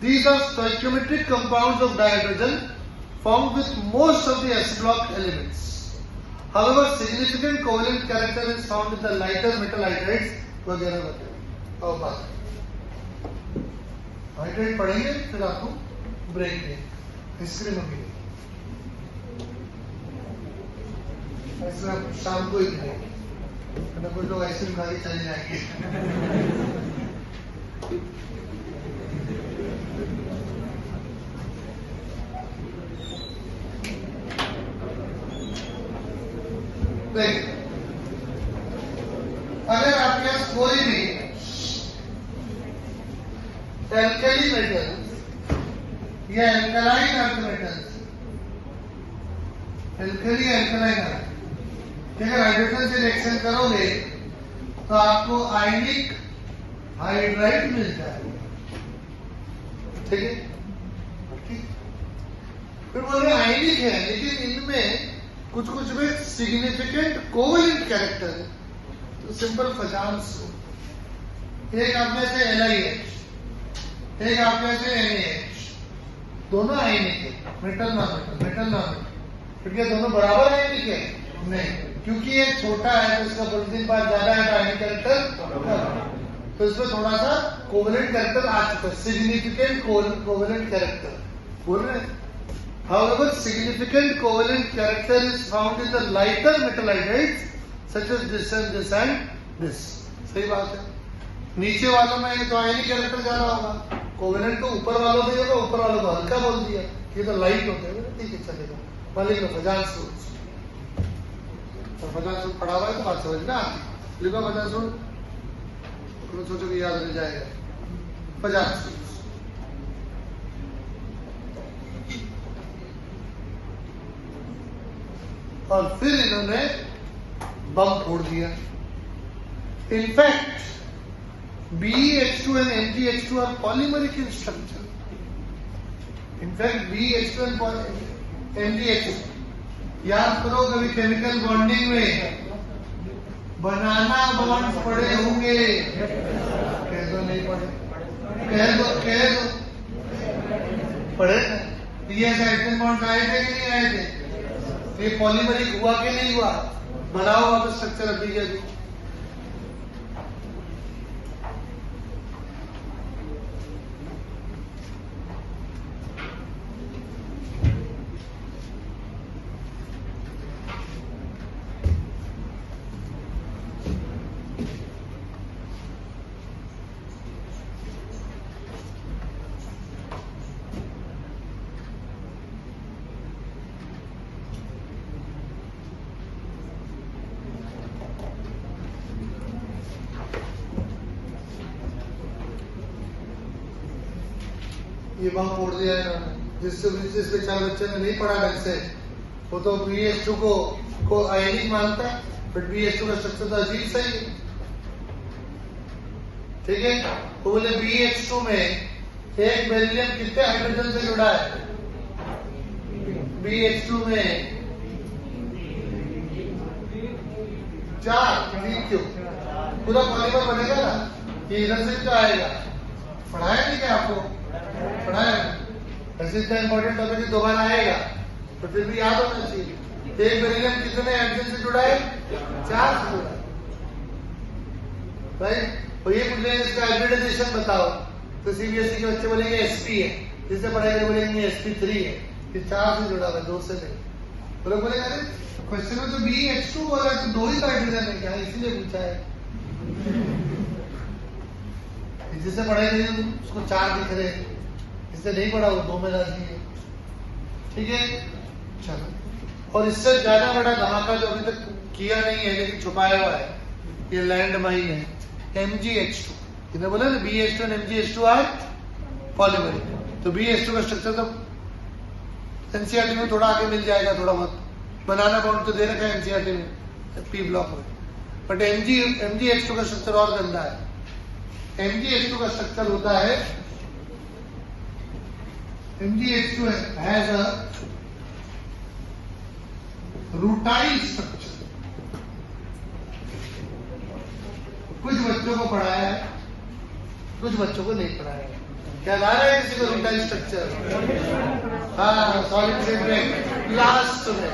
These are stoichiometric compounds of dihydrogen formed with most of the S block elements. However, significant covalent character is found in the lighter metal hydrides वगैरह वगैरह। और बात हाइड्रेट पढ़ेंगे, फिर आपको ब्रेक देंगे, हिस्ट्री में भी ऐसा शाम को ही मिलेंगे, कुछ लोग आइसक्रीम खा के चले जाएंगे। अगर आपके पास कोई भी एल्कली मेटल्स या alkaline earth metals, alkali alkaline earth, अगर हाइड्रोजन से रिएक्शन करोगे तो आपको आयनिक हाइड्राइड मिलता है। ठीक है, फिर बोल रहे आयनिक है, लेकिन इनमें कुछ कुछ में सिग्निफिकेंट कोवेलेंट कैरेक्टर है। तो सिंपल पहचान सो, एक आप में से NiH, एक आप में से NaH, दोनों आयनिक है, metal non metal, metal non metal. फिर क्या दोनों बराबर आयनिक है? नहीं, क्योंकि ये छोटा है तो इसका पोजीशन पार्ट ज्यादा है, तो आयनिक कैरेक्टर, तो इसमें थोड़ा सा कोवेलेंट कैरेक्टर आ चुका है, सिग्निफिकेंट कोवेलेंट कैरेक्टर बोल रहे हैं। However, significant covalent character is found in the lighter metal hydrides such as this and this and this. सही बात है। नीचे वालों में तो आयनिक कैरेक्टर ज्यादा होगा, कोवेलेंट तो ऊपर वालों में होगा, ऊपर वालों को हल्का बोल दिया, ये तो लाइट होते हैं। ठीक है, चलेगा। मालिक फजान सूट, तो फजान सूट पढ़ा हुआ है तो बात समझ में आती। लिखो फजान सूट, सोचो कि याद रह जाएगा। फजान सूट और फिर इन्होंने बम फोड़ दिया। In fact BeH2 and NgH2 are polymeric in structure. In fact BeH2 and NgH2 याद करो, कभी केमिकल बॉन्डिंग में बनाना बॉन्ड पड़े होंगे, कह दो नहीं पड़े, कह दो पड़े। ये हाइड्रोजन बॉन्ड आए थे कि नहीं आए थे? ये पॉलीमरिक हुआ कि नहीं हुआ? बनाओ वापस स्ट्रक्चर अभी के अभी। ये बम फोड़ दिया है इन्होंने, जिस बेचारे बच्चे ने नहीं पढ़ा ढंग से, वो तो BeH2 को आयनिक मानता है, बट BeH2 का स्ट्रक्चर तो अजीब सही है। ठीक है, तो बोले BeH2 में एक बेरिलियम कितने हाइड्रोजन से जुड़ा है? BeH2 में 4, क्यों? पूरा पॉलीमर बनेगा ना, ये इधर से क्या आएगा, पढ़ाया नहीं क्या आपको, पढ़ाया। ऐसे इतना इंपॉर्टेंट टॉपिक दोबारा आएगा तो फिर भी याद होना चाहिए। एक बेरिलियम कितने एटम से जुड़ा है, 4 से जुड़ा है, राइट। और ये पूछ लेंगे इसका हाइब्रिडाइजेशन बताओ, तो सीबीएसई के बच्चे बोलेंगे एसपी है, जिससे पढ़ाई बोलेंगे sp3 है, ये 4 से जुड़ा हुआ है, 2 से नहीं। तो लोग बोलेंगे अरे क्वेश्चन में तो BH2 बोला है, तो 2 ही हाइड्रोजन है क्या, इसीलिए पूछा है। जिससे पढ़ाई नहीं उसको 4 दिख रहे, इससे नहीं पढ़ा वो 2 में राजी है, ठीक है। चलो, और इससे ज्यादा बड़ा धमाका जो अभी तक किया नहीं है लेकिन छुपाया हुआ है, ये लैंड माइन है, MgH2। कितने बोला ना, BH2 और MgH2 आर पॉलीमरिक। तो BH2 का स्ट्रक्चर तो एनसीईआरटी में थोड़ा आगे मिल जाएगा, थोड़ा बहुत बनाना बाउंड तो दे रखा है एनसीईआरटी में पी ब्लॉक में, बट MgH2 का स्ट्रक्चर और गंदा है। MgH2 का स्ट्रक्चर होता है, MgH2 has a rutile structure. कुछ बच्चों को पढ़ाया है, कुछ बच्चों को नहीं पढ़ाया है। क्या आ रहा है किसी को रूटाइल स्ट्रक्चर? हाँ, सॉलिड स्टेट में लास्ट में,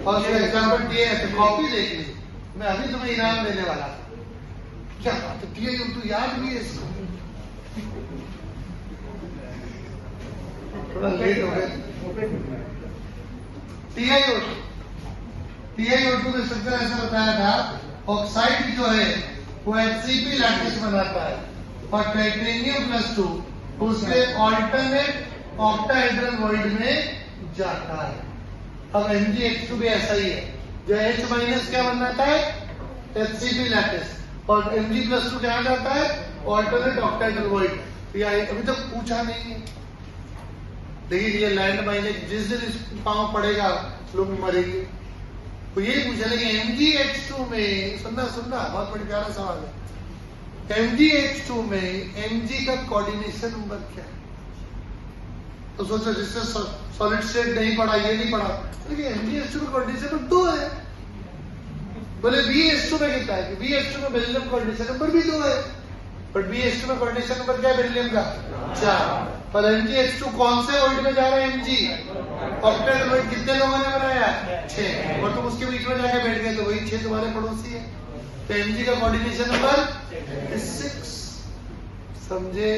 और उसका एग्जाम्पल दिए है, तो कॉपी देख लीजिए, मैं अभी तुम्हें इनाम देने वाला था। क्या तो TiO2 याद भी है इसको, थोड़ा लेट हो गए। TiO2 का स्ट्रक्चर ऐसा बताया था, ऑक्साइड जो है वो HCP लैटिस बनाता है, और टाइटेनियम +2 उसके ऑल्टरनेट ऑक्टाहेड्रल वॉइड में जाता है। अब MgH2 भी ऐसा ही है, जो H- क्या बनाता है, HCP लैटिस, और Mg+2 क्या जाता है, ऑल्टरनेट ऑक्टाहेड्रल वॉइड। अभी तक पूछा नहीं है, लेकिन ये लैंड माइन है, जिस दिन इस पांव पड़ेगा लोग मरेंगे। तो ये पूछा, लेकिन MgH2 में सुनना बहुत बड़ी प्यारा सवाल है, MgH2 में Mg का कोऑर्डिनेशन नंबर क्या है? तो सोचो जिससे सॉलिड स्टेट नहीं पढ़ा, ये नहीं पढ़ा, लेकिन MgH2 का कोऑर्डिनेशन नंबर 2 है। बोले BH2 में कितना है, कि BH2 में बेरिलियम कोऑर्डिनेशन नंबर भी 2 है, बट BH2 में कोऑर्डिनेशन नंबर क्या है बेरिलियम का, 4। पर MgH2 कौन से वॉइड में जा रहा है, Mg ऑक्टेट वॉइड कितने लोगों ने बनाया, 6, और तुम उसके बीच में जाके बैठ गए, तो वही 6 तुम्हारे पड़ोसी है। तो Mg का कोऑर्डिनेशन नंबर 6, समझे।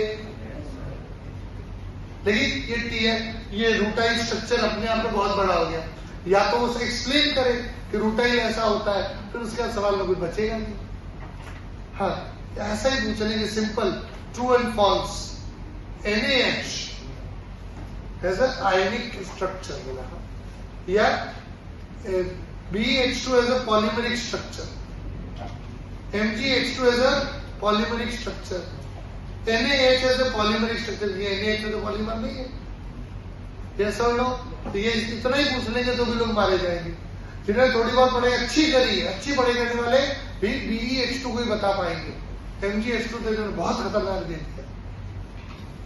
लेकिन ये T है, ये रूटाइल स्ट्रक्चर अपने आप में बहुत बड़ा हो गया, या तो उसे एक्सप्लेन करे कि रूटाइल ऐसा होता है, फिर उसका सवाल में कुछ बचेगा नहीं। हाँ, ऐसा ही पूछ लेंगे simple, true and false. NaH has an ionic structure बोला, या BH2 has a polymeric structure, MgH2 has a polymeric structure, NaH has a polymeric structure। ये NaH तो पॉलीमर नहीं है, yes or no? तो ये इतना ही पूछ लेंगे तो भी लोग मारे जाएंगे। जिन्होंने थोड़ी बहुत पढ़ाई अच्छी करी है, अच्छी पढ़ाई करने वाले भी BH2 को ही बता पाएंगे, MgH2 तो इन्होंने बहुत खतरनाक दे दिया।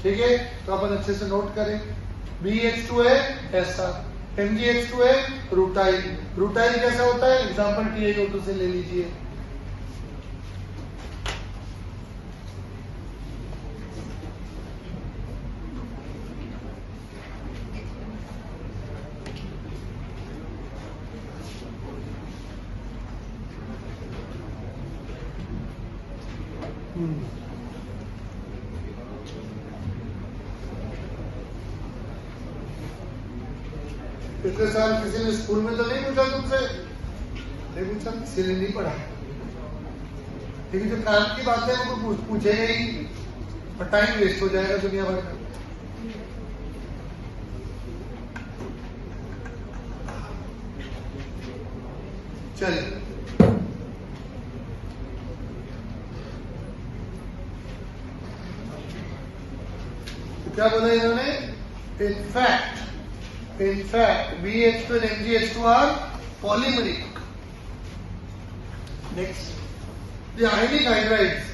ठीक है, तो अपन अच्छे से नोट करें, BH2 है ऐसा, MgH2 है रूटाइल। रूटाइल कैसा होता है, एग्जांपल TiO2 से ले लीजिए। पिछले साल किसी ने स्कूल में तो नहीं पूछा तुमसे, नहीं पूछा, इसीलिए नहीं पढ़ा। लेकिन जो काम की बात है वो पूछेगा ही, और टाइम वेस्ट हो जाएगा दुनिया भर का। चलिए, तो क्या बोला इन्होंने, in fact BH2 and MgH2 are polymeric. Next, the ionic hydrides।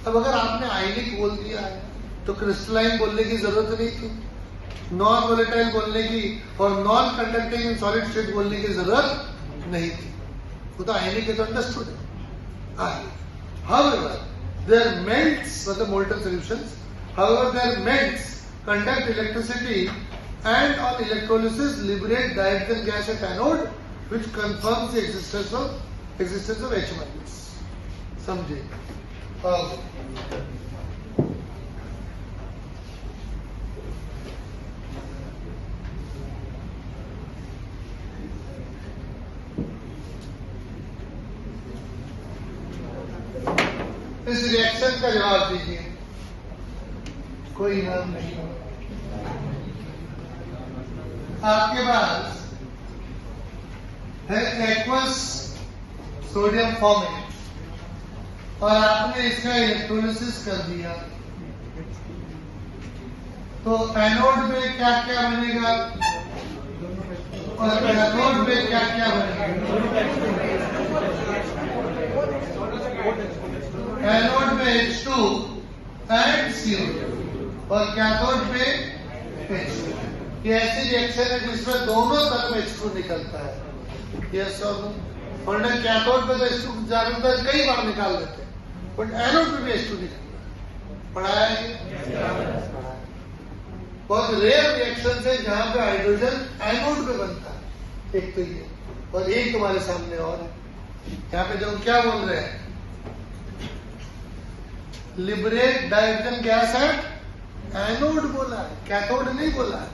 अब अगर आपने आयनिक बोल दिया है तो क्रिस्टलाइन बोलने की जरूरत नहीं थी, नॉन वोलेटाइल बोलने की और non conducting in solid state बोलने की जरूरत नहीं थी, वो तो आयनिक है तो अंडरस्टूड है। However, their melts, मतलब molten solutions, however their melts conduct electricity and on electrolysis liberate dihydrogen gas at anode, which confirms the existence of H minus. समझे? इस रिएक्शन का जवाब दीजिए। कोई नाम नहीं। आपके पास है एक्वस सोडियम फॉर्मेट और आपने इसका इलेक्ट्रोलिसिस कर दिया, तो एनोड में क्या क्या बनेगा और कैथोड में क्या क्या बनेगा? एनोड में H2 एंड CO और कैथोड में H2। ये ऐसी रिएक्शन है जिसमें दोनों तरफ H2 निकलता है। यस और नो? वरना कैथोड में तो H2 ज्यादातर कई बार निकाल देते हैं, बट एनोड में भी H2 निकलता है। पढ़ा है? बहुत रेयर रिएक्शन है जहां पे हाइड्रोजन एनोड में बनता है। एक तो ये, और एक तुम्हारे सामने और है। यहाँ पे जो क्या बोल रहे हैं, liberate diversion gas at anode बोला है, कैथोड नहीं बोला है।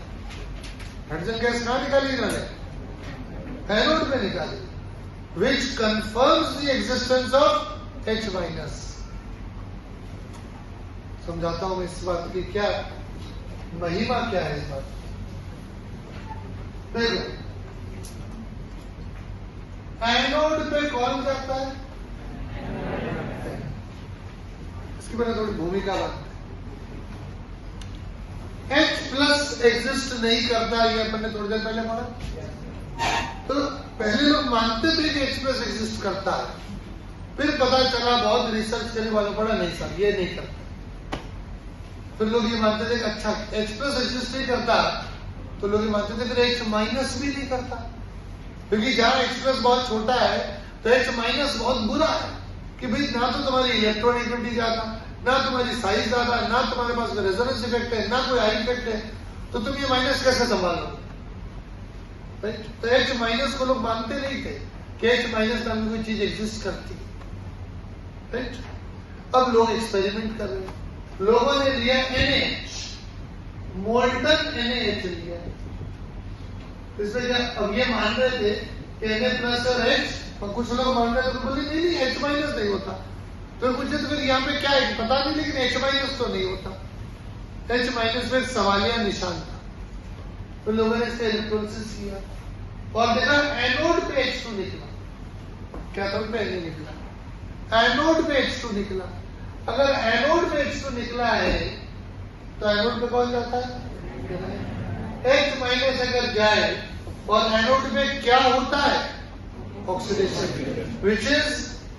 हाइड्रोजन गैस कहां निकाली इन्होंने? एनोड में निकाली, which confirms the existence of H minus. समझाता हूं मैं इस बात की क्या महिमा क्या है इस बात। देखो, एनोड पे कौन करता है? इसकी मैंने थोड़ी भूमिका बात। H प्लस एग्जिस्ट नहीं करता, ये अपन ने थोड़ी देर पहले पढ़ा। तो पहले लोग मानते थे कि H प्लस एग्जिस्ट करता है, फिर पता चला बहुत रिसर्च करने वालों पड़ा नहीं सर ये नहीं करता। फिर लोग ये मानते थे कि अच्छा H प्लस एग्जिस्ट नहीं करता, तो लोग ये मानते थे फिर H माइनस भी नहीं करता, क्योंकि जहां H प्लस बहुत छोटा है तो H माइनस बहुत बुरा है कि भाई ना तो तुम्हारी इलेक्ट्रॉनिक ज्यादा, ना तुम्हारी साइज ज्यादा, ना तुम्हारे पास रेजोनेंस इफेक्ट है, ना कोई आई इफेक्ट है, तो तुम ये माइनस कैसे संभालोगे? तो H माइनस को लोग मानते नहीं थे कि H माइनस नाम की कोई चीज एग्जिस्ट करती है। राइट? अब लोग एक्सपेरिमेंट कर रहे हैं। लोगों ने लिया NaH, मोल्टन NaH लिया। इसमें क्या अब ये मान रहे थे कि Na प्लस और H, और कुछ लोग मान रहे थे तो बोले नहीं H माइनस नहीं होता। तो पूछे तो फिर यहाँ पे क्या है पता नहीं, लेकिन H माइनस तो नहीं होता। H माइनस में सवालिया निशान था। तो लोगों ने इसका इलेक्ट्रोलिसिस किया और देखा एनोड पे H2 निकला, कैथोड पे नहीं निकला, एनोड पे H2 निकला। अगर एनोड पे H2 निकला है तो एनोड पे कौन जाता है? H माइनस अगर जाए और एनोड में क्या होता है? Oxidation, which is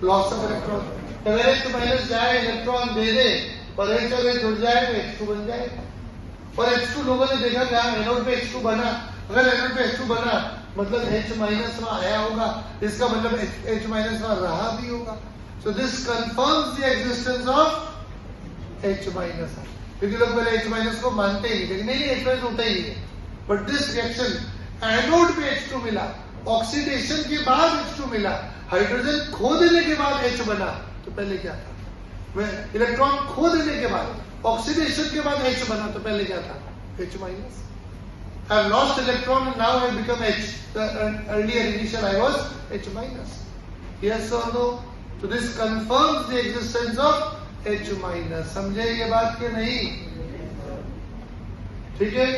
loss of electron. अगर H माइनस जाए इलेक्ट्रॉन दे दे और H अगर जुड़ जाए तो H2 बन जाएगा। और H2 लोगों ने देखा क्या एनोड पे H2 बना, अगर एनोड पे H2 बना मतलब H माइनस वहां आया होगा, इसका मतलब H माइनस वहां रहा भी होगा। So this confirms the existence of H minus. क्योंकि लोग पहले H माइनस को मानते ही नहीं, नहीं H माइनस होता ही है। बट दिस रिएक्शन एनोड पे H2 मिला, ऑक्सीडेशन के बाद H2 मिला, हाइड्रोजन खो देने के बाद H बना। तो पहले क्या था? इलेक्ट्रॉन खो देने के बाद ऑक्सीडेशन के बाद H बना, तो पहले क्या था? H minus. I have lost electron and now I have become H. The earlier initial I was H minus. Yes or no? So this confirms the existence of H minus. समझे ये बात के नहीं? ठीक है?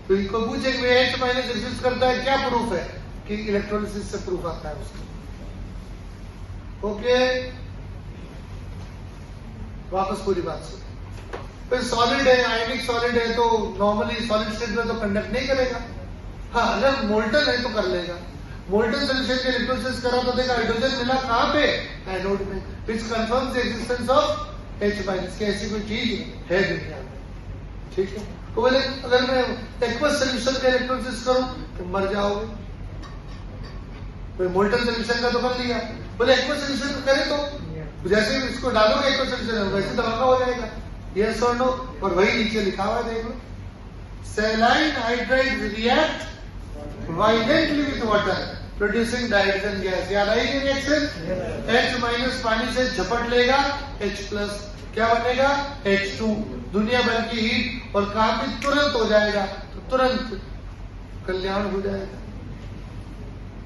तो इनको पूछे कि H minus एग्जिस्ट करता है, क्या प्रूफ है? कि इलेक्ट्रोलिसिस से प्रूफ आता है उसका। ओके, वापस पूरी बात सुन। फिर सॉलिड है, आयनिक सॉलिड है, तो नॉर्मली सॉलिड स्टेट में तो कंडक्ट नहीं करेगा। हाँ, अगर मोल्टन है तो कर लेगा। मोल्टन सोल्यूशन के इलेक्ट्रोलिसिस करा तो देखा हाइड्रोजन मिला कहां पे? एनोड में, which confirms the existence of H minus की ऐसी कोई चीज है दुनिया में। ठीक है? तो बोले अगर मैं एक्वस सोल्यूशन का इलेक्ट्रोलिसिस करूं तो मर जाओगे। तो मोल्टन सोल्यूशन का तो कर लिया, बोले एक्वस सोल्यूशन करे तो जैसे इसको डालोगे इक्वेशन से वैसे दबाव हो जाएगा, यस और नो, और वही नीचे लिखा हुआ है देख लो, saline hydride react violently with water producing dihydrogen gas. याद आई रिएक्शन, H माइनस पानी से झपट लेगा H प्लस, क्या बनेगा H2, दुनिया भर की हीट और काम भी तुरंत हो जाएगा, तो तुरंत कल्याण हो जाएगा,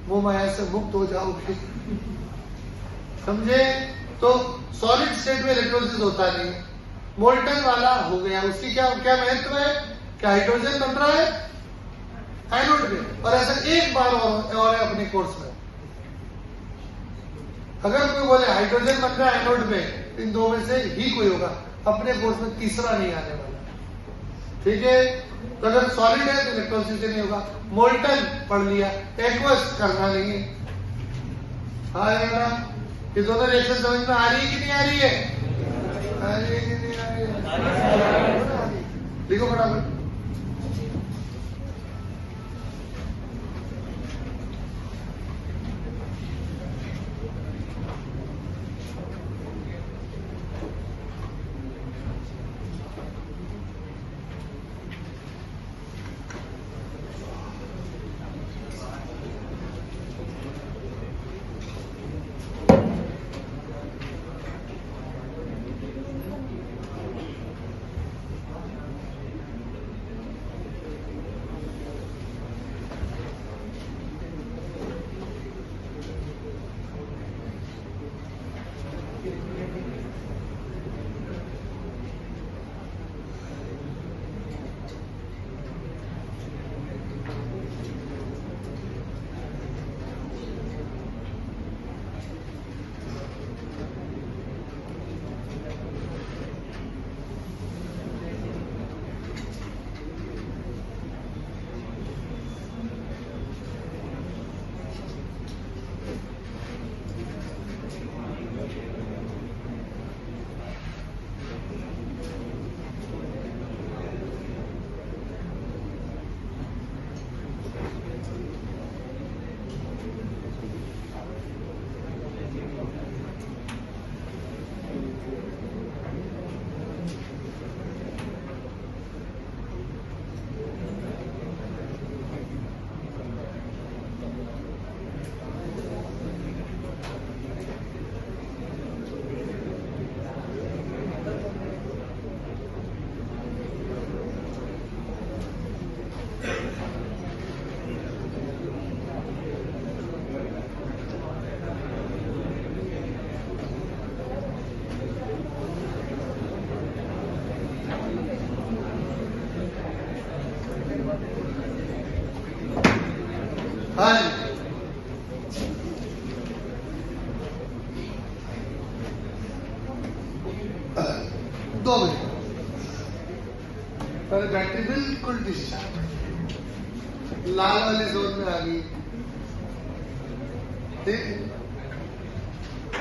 वो माया से मुक्त हो जाओगे। समझे? तो सॉलिड स्टेट में इलेक्ट्रोलिसिस होता नहीं, मोल्टन वाला हो गया, उसकी क्या क्या महत्व है, क्या हाइड्रोजन बन रहा है एनोड में, और ऐसा एक बार और है अपने कोर्स में। अगर कोई बोले हाइड्रोजन बन रहा है एनोड में, इन दो में से ही कोई होगा, अपने कोर्स में तीसरा नहीं आने वाला, ठीक है। तो अगर सॉलिड है तो इलेक्ट्रोलिसिस नहीं होगा, मोल्टन पढ़ लिया, एक्वस करना नहीं है। हाँ यार, ये दोनों रिएक्शन समझ में आ रही है कि नहीं आ रही है? आ रही है कि नहीं आ रही है? लिखो फटाफट। हाँ जी, दो मिनट पर बैटरी बिल्कुल डिस्चार्ज, लाल वाली जोन में आ गई, ठीक।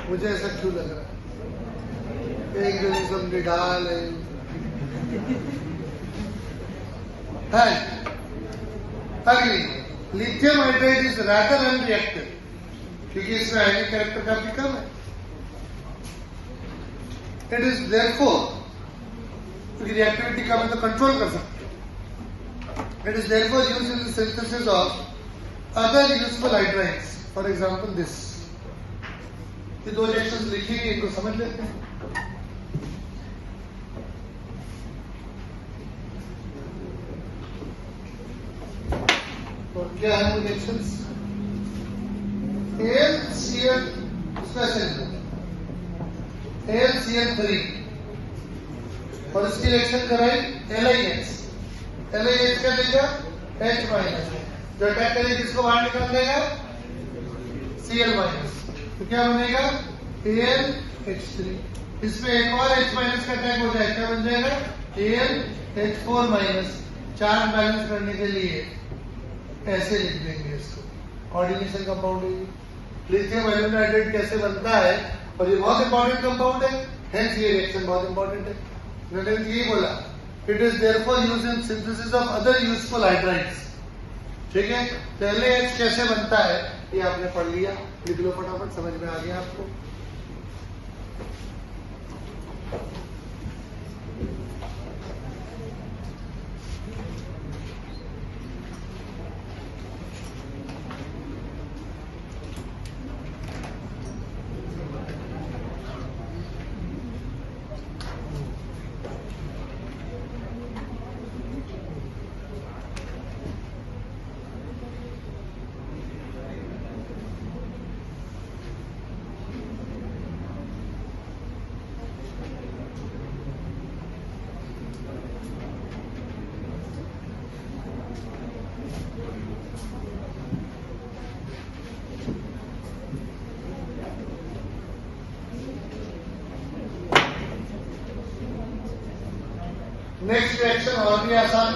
मुझे ऐसा क्यों लग रहा है, एक जन निडाल है। अगली, lithium hydride is rather unreactive, क्योंकि इसमें आयनिक कैरेक्टर काफी कम है। इट इज देयरफॉर, क्योंकि रिएक्टिविटी कम है तो कंट्रोल कर सकते हैं। It is therefore used in the synthesis of other useful hydrides, for example this. ये दो रिएक्शंस लिखेंगे, इनको समझ लेते हैं। और क्या है वो रिएक्शंस? AlCl स्पेशल AlCl3 और इसकी रिएक्शन कराई LiH। LiH क्या देगा? H माइनस, जो अटैक करेगी किसको बाहर निकाल देगा? Cl माइनस, तो क्या बनेगा? AlH3। इसमें एक और H माइनस का अटैक हो जाए, क्या बन जाएगा? AlH4 minus. चार्ज बैलेंस करने के लिए ऐसे लिख देंगे इसको, ऑर्डिनेशन कंपाउंड है। लिथियम आयन हाइड्राइड कैसे बनता है, और ये बहुत इंपॉर्टेंट कंपाउंड है, हेंस ये रिएक्शन बहुत इंपॉर्टेंट है। मैंने यही बोला, it is therefore used in synthesis of other useful hydrides, ठीक है। पहले H कैसे बनता है ये आपने पढ़ लिया, लिख लो फटाफट, समझ में आ गया आपको। नेक्स्ट रिएक्शन और भी आसान,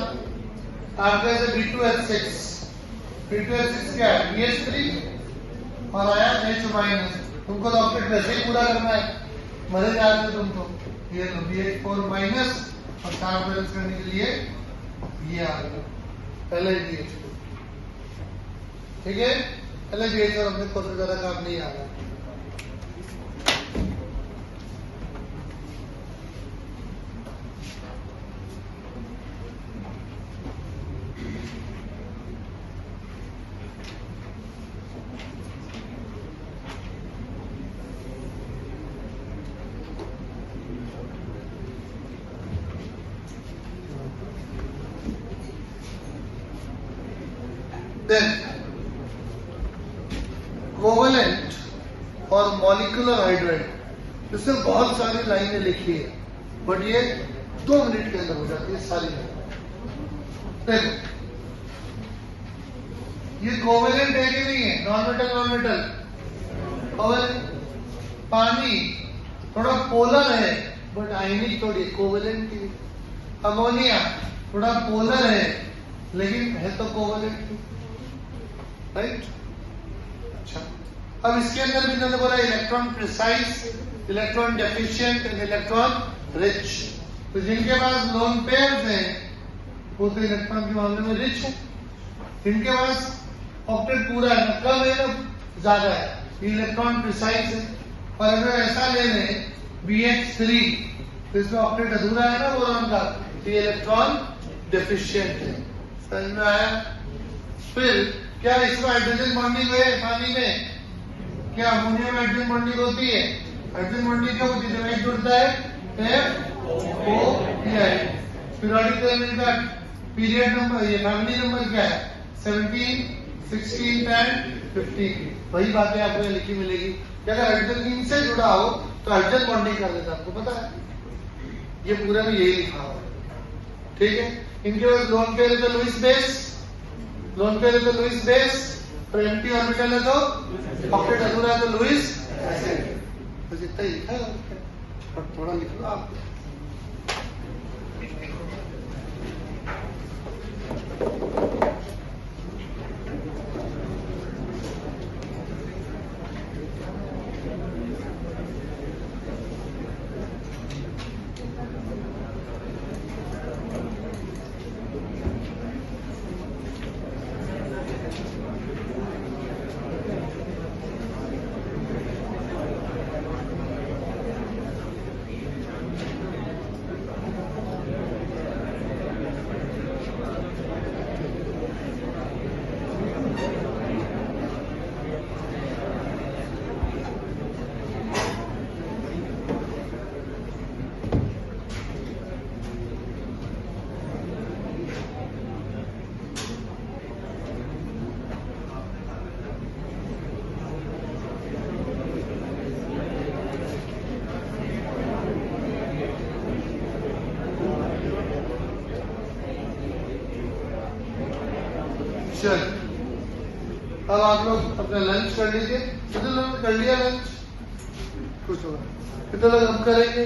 आपके से B2H6, B2H6 क्या है, BH3 और आया H माइनस, तुमको तो ऑक्टेट वैसे ही पूरा करना है, मजे जा रहे तुमको, ये लो BH4 माइनस और चार्ज बैलेंस करने के लिए ये आ गया पहले BH4, ठीक है, पहले BH4 हमने को ज्यादा काम नहीं आ रहा। Then कोवेलेंट और मॉलिक्यूलर हाइड्रेट, इसमें बहुत सारी लाइनें लिखी है, बट ये 2 मिनट के अंदर हो जाती है सारी लाइन। देखो ये कोवेलेंट है कि नहीं है, non metal non metal, covalent, पानी थोड़ा पोलर है बट आयनिक थोड़ी, कोवेलेंट की। अमोनिया थोड़ा पोलर है लेकिन है तो कोवेलेंट, राइट। अच्छा, अब इसके अंदर भी मैंने बोला electron precise, electron deficient and electron rich. तो जिनके पास लोन पेयर्स हैं वो तो इलेक्ट्रॉन के मामले में रिच है, जिनके पास ऑक्टेट पूरा है, ना कम है ना ज्यादा है, इलेक्ट्रॉन प्रिसाइज है। और अगर ऐसा ले लें BH3 तो इसमें ऑक्टेट अधूरा है ना बोरॉन का, तो ये इलेक्ट्रॉन डेफिशिएंट है। समझ में आया? फिर क्या इसमें हाइड्रोजन बॉन्डिंग है पानी में, क्या अमोनिया में हाइड्रोजन बॉन्डिंग होती है? हाइड्रोजन बॉन्डिंग क्या होती है, जब जुड़ता है FO पीरियोडिक टेबल का पीरियड नंबर, ये फैमिली नंबर क्या है, 17, 16 एंड 15। वही बातें आपको यहाँ लिखी मिलेगी कि अगर हाइड्रोजन इनसे जुड़ा हो तो हाइड्रोजन बॉन्डिंग कर देता, आपको पता है, ये पूरा में यही लिखा हुआ है, ठीक है। इनके पास लोन पेयर है तो लुईस बेस, लोन पेयर है तो लुईस बेस, और एम्प्टी ऑर्बिटल है तो ऑक्टेट अधूरा है तो लुईस एसिड। बस इतना ही लिखा है, और थोड़ा लिख लो आप। चल, अब आप लोग अपना लंच कर लीजिए। कितने लोगों ने कर लिया लंच? कुछ होगा। कितने लोग हम करेंगे?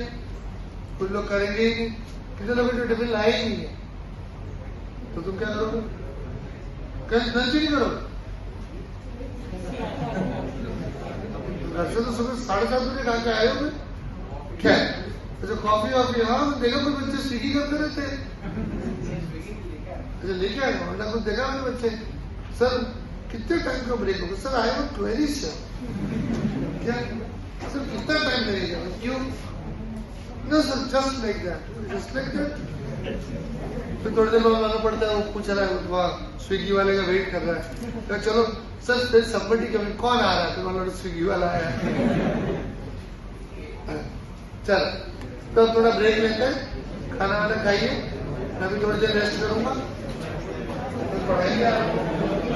कुछ लोग करेंगे ही नहीं। कितने लोग जो टिफिन लाए ही नहीं है, तो तुम क्या करोगे? कल लंच ही नहीं करोगे? घर से तो सुबह 7:30 बजे खा के आए हो क्या? अच्छा, कॉफी वॉफी, हाँ देखा कोई बच्चे स्विगी करते रहते हैं। अच्छा, लेके आए हो? कुछ देखा मैंने बच्चे, सर कितने टाइम का ब्रेक होगा? Sir I am query sir, क्या सर कितना टाइम लगेगा? क्यों? No sir, just like that, just like that. फिर थोड़ी देर में मालूम पड़ता है वो पूछ रहा है, वहाँ स्विगी वाले का वेट कर रहा है, तो चलो सर फिर सबमिट कमेंट कौन आ रहा है, तो मालूम स्विगी वाला आया। चलो तो थोड़ा ब्रेक लेते हैं, खाना वाना खाइए, मैं भी थोड़ी देर रेस्ट करूंगा, पढ़ाइए।